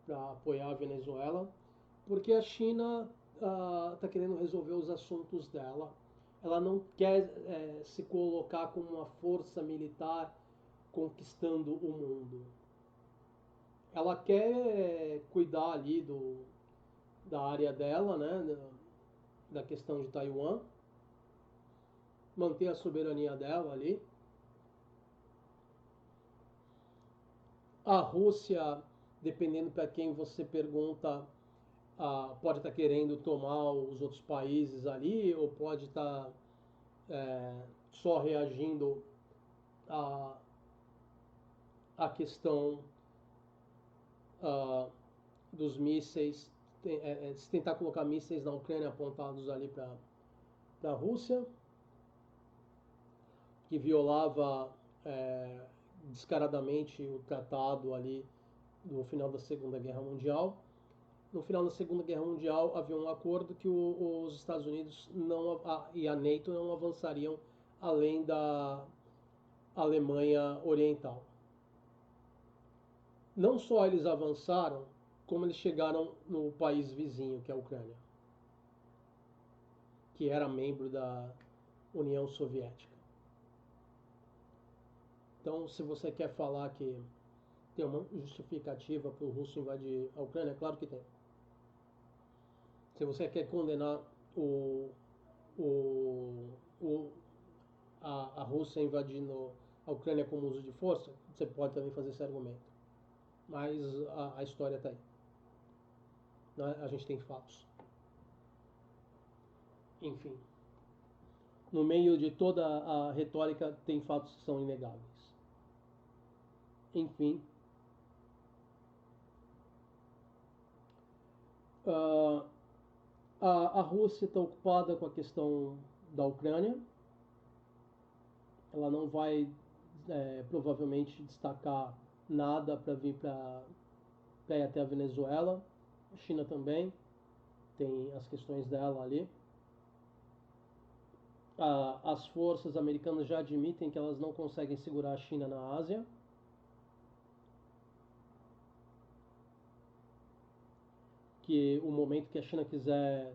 para apoiar a Venezuela, porque a China está querendo resolver os assuntos dela. Ela não quer se colocar como uma força militar conquistando o mundo. Ela quer cuidar ali da área dela, né, da questão de Taiwan, manter a soberania dela ali. A Rússia, dependendo para quem você pergunta, pode estar querendo tomar os outros países ali, ou pode estar só reagindo à questão dos mísseis, se tentar colocar mísseis na Ucrânia apontados ali para a Rússia, que violava descaradamente o tratado ali do final da Segunda Guerra Mundial. no final da Segunda Guerra Mundial havia um acordo que os Estados Unidos e a NATO não avançariam além da Alemanha Oriental. Não só eles avançaram, como eles chegaram no país vizinho, que é a Ucrânia, que era membro da União Soviética. Então, se você quer falar que tem uma justificativa para o russo invadir a Ucrânia, claro que tem. Se você quer condenar o, o, o, a Rússia invadindo a Ucrânia como uso de força, você pode também fazer esse argumento. Mas a história está aí. Né? A gente tem fatos. Enfim. No meio de toda a retórica, tem fatos que são inegáveis. Enfim. A Rússia está ocupada com a questão da Ucrânia. Ela não vai provavelmente destacar nada para vir para ir até a Venezuela. A China também tem as questões dela ali. As forças americanas já admitem que elas não conseguem segurar a China na Ásia. Que o momento que a China quiser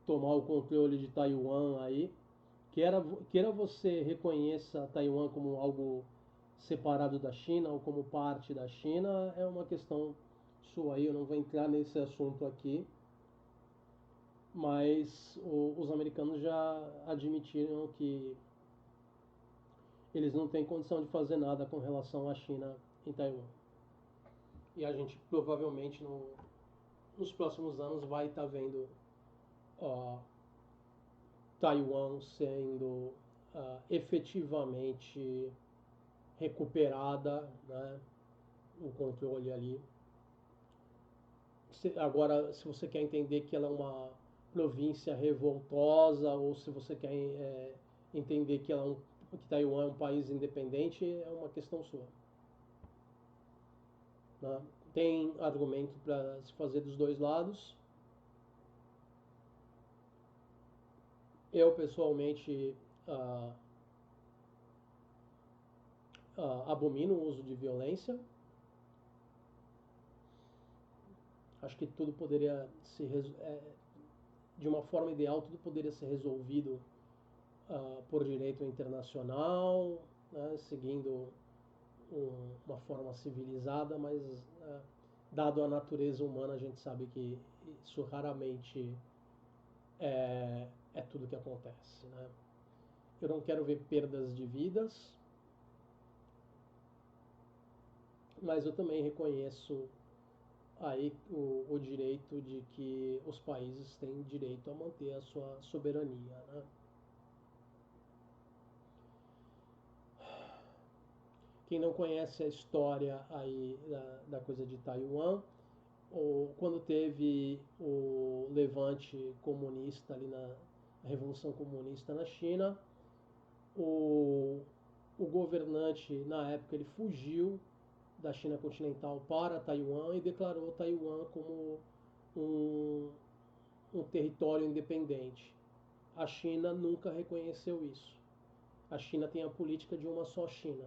tomar o controle de Taiwan aí, queira você reconheça Taiwan como algo separado da China ou como parte da China, é uma questão sua aí, eu não vou entrar nesse assunto aqui. Mas os americanos já admitiram que eles não têm condição de fazer nada com relação à China em Taiwan. E a gente provavelmente nos próximos anos vai estar vendo Taiwan sendo efetivamente recuperada, né, o controle ali. Agora, se você quer entender que ela é uma província revoltosa ou se você quer entender que que Taiwan é um país independente, é uma questão sua. Né? Tem argumento para se fazer dos dois lados. Eu, pessoalmente, abomino o uso de violência. Acho que tudo poderia de uma forma ideal, tudo poderia ser resolvido por direito internacional, né, seguindo uma forma civilizada, mas dado a natureza humana, a gente sabe que isso raramente é tudo que acontece. Né? Eu não quero ver perdas de vidas, mas eu também reconheço aí o direito de que os países têm direito a manter a sua soberania. Né? Quem não conhece a história aí da coisa de Taiwan, quando teve o levante comunista ali na Revolução Comunista na China, o governante na época ele fugiu da China continental para Taiwan e declarou Taiwan como um território independente. A China nunca reconheceu isso. A China tem a política de uma só China.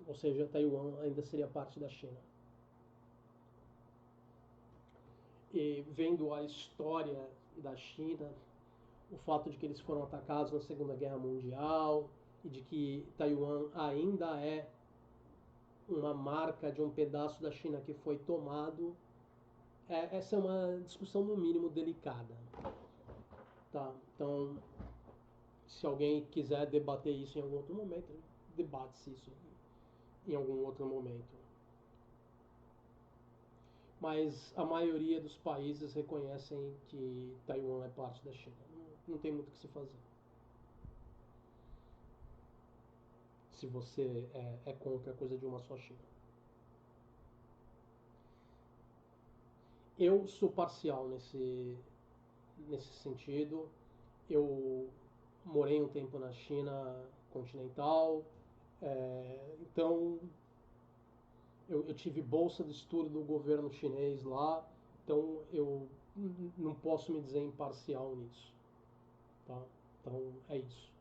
Ou seja, Taiwan ainda seria parte da China. E vendo a história da China, o fato de que eles foram atacados na Segunda Guerra Mundial e de que Taiwan ainda é uma marca de um pedaço da China que foi tomado, essa é uma discussão no mínimo delicada. Tá? Então, se alguém quiser debater isso em algum outro momento, debate-se isso em algum outro momento. Mas a maioria dos países reconhecem que Taiwan é parte da China. Não tem muito o que se fazer. Se você é contra a coisa de uma só China. Eu sou parcial nesse sentido. Eu morei um tempo na China continental, então eu tive bolsa de estudo do governo chinês lá, então eu não posso me dizer imparcial nisso, tá? Então é isso.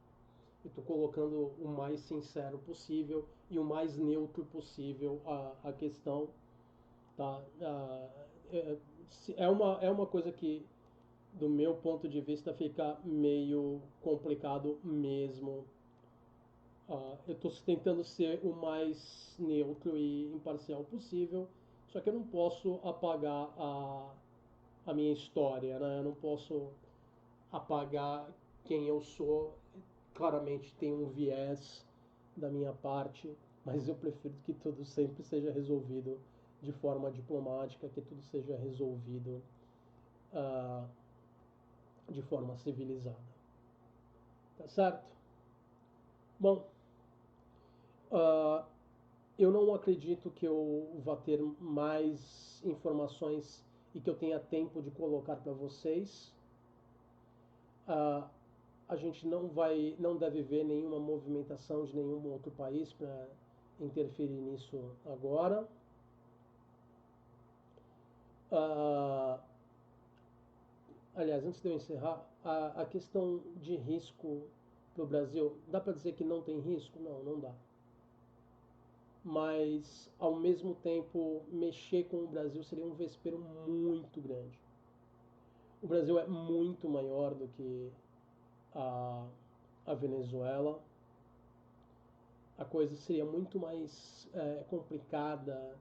Eu estou colocando o mais sincero possível e o mais neutro possível a questão, tá? É, é uma coisa que, do meu ponto de vista, fica meio complicado mesmo. Eu estou tentando ser o mais neutro e imparcial possível, só que eu não posso apagar a minha história, né? Eu não posso apagar quem eu sou. Claramente tem um viés da minha parte, mas eu prefiro que tudo sempre seja resolvido de forma diplomática, que tudo seja resolvido uh, de forma civilizada. Tá certo? Bom, uh, eu não acredito que eu vá ter mais informações e que eu tenha tempo de colocar para vocês. A gente não deve ver nenhuma movimentação de nenhum outro país para interferir nisso agora. Aliás, antes de eu encerrar, a questão de risco para o Brasil, dá para dizer que não tem risco? Não, não dá. Mas, ao mesmo tempo, mexer com o Brasil seria um vespeiro muito grande. O Brasil é muito maior do que a Venezuela. A coisa seria muito mais complicada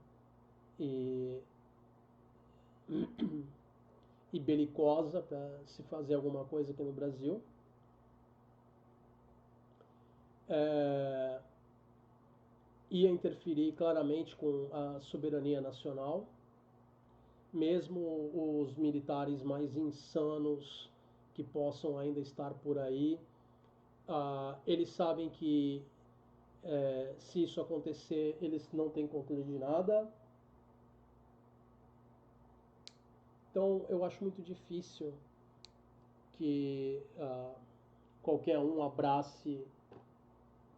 e, e belicosa para se fazer alguma coisa aqui no Brasil. Ia interferir claramente com a soberania nacional, mesmo os militares mais insanos que possam ainda estar por aí, eles sabem que se isso acontecer, eles não têm controle de nada. Então eu acho muito difícil que qualquer um abrace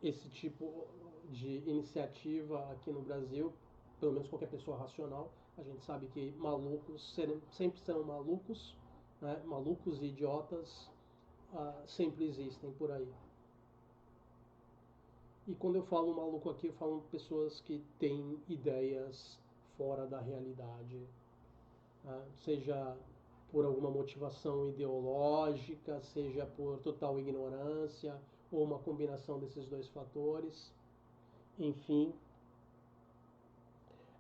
esse tipo de iniciativa aqui no Brasil, pelo menos qualquer pessoa racional. A gente sabe que malucos sempre serão malucos, né? Malucos e idiotas sempre existem por aí. E quando eu falo maluco aqui, eu falo pessoas que têm ideias fora da realidade, né? Seja por alguma motivação ideológica, seja por total ignorância, ou uma combinação desses dois fatores. Enfim,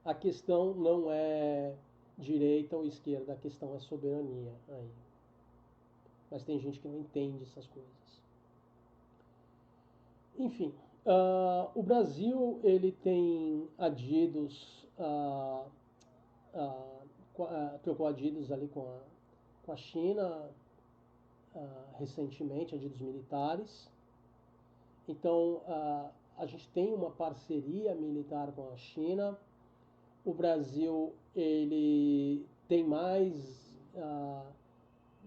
a questão não é direita ou esquerda, a questão é soberania aí. Mas tem gente que não entende essas coisas. Enfim, o Brasil ele tem adidos, trocou adidos ali com a China recentemente, adidos militares. Então, a gente tem uma parceria militar com a China. O Brasil ele tem mais,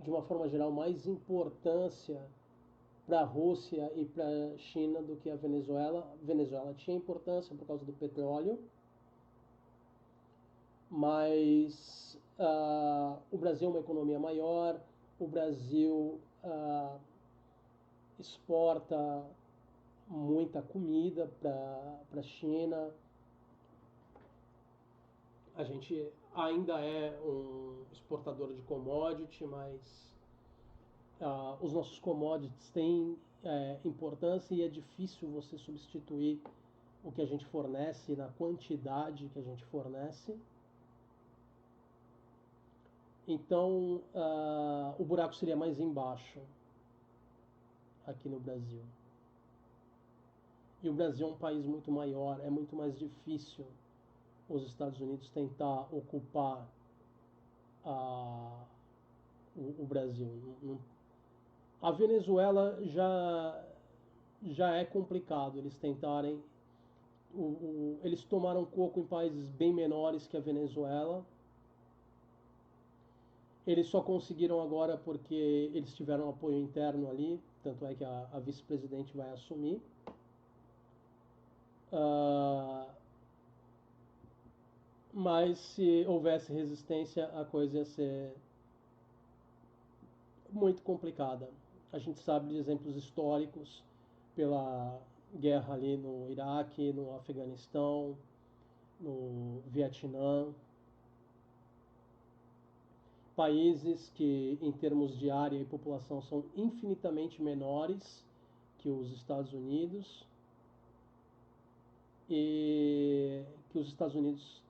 de uma forma geral, mais importância para a Rússia e para a China do que a Venezuela. A Venezuela tinha importância por causa do petróleo, mas o Brasil é uma economia maior, o Brasil exporta muita comida para a China. A gente ainda é um exportador de commodity, mas os nossos commodities têm importância e é difícil você substituir o que a gente fornece na quantidade que a gente fornece. Então, o buraco seria mais embaixo aqui no Brasil. E o Brasil é um país muito maior, é muito mais difícil os Estados Unidos tentar ocupar o Brasil. A Venezuela já é complicado eles tentarem. Eles tomaram coco em países bem menores que a Venezuela. Eles só conseguiram agora porque eles tiveram apoio interno ali, tanto é que a vice-presidente vai assumir. Mas se houvesse resistência, a coisa ia ser muito complicada. A gente sabe de exemplos históricos pela guerra ali no Iraque, no Afeganistão, no Vietnã, países que, em termos de área e população, são infinitamente menores que os Estados Unidos e que os Estados Unidos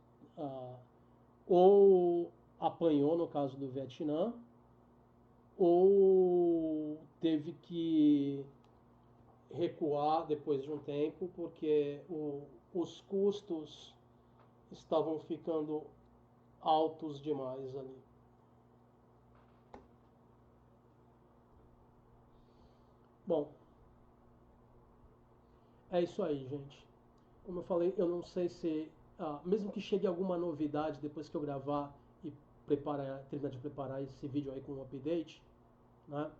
ou apanhou no caso do Vietnã ou teve que recuar depois de um tempo porque os custos estavam ficando altos demais ali. Bom, é isso aí, gente. Como eu falei, eu não sei se, mesmo que chegue alguma novidade depois que eu gravar e terminar de preparar esse vídeo aí com um update, né?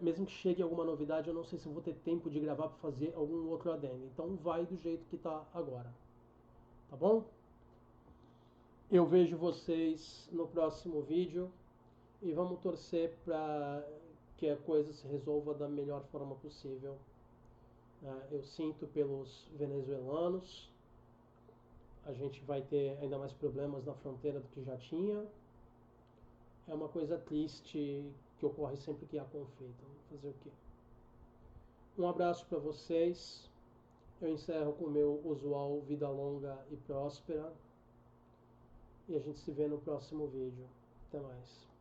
Mesmo que chegue alguma novidade, eu não sei se eu vou ter tempo de gravar para fazer algum outro adendo. Então vai do jeito que tá agora, tá bom? Eu vejo vocês no próximo vídeo e vamos torcer para que a coisa se resolva da melhor forma possível. Eu sinto pelos venezuelanos, a gente vai ter ainda mais problemas na fronteira do que já tinha. É uma coisa triste que ocorre sempre que há conflito. Fazer o quê? Um abraço para vocês. Eu encerro com o meu usual vida longa e próspera. E a gente se vê no próximo vídeo. Até mais.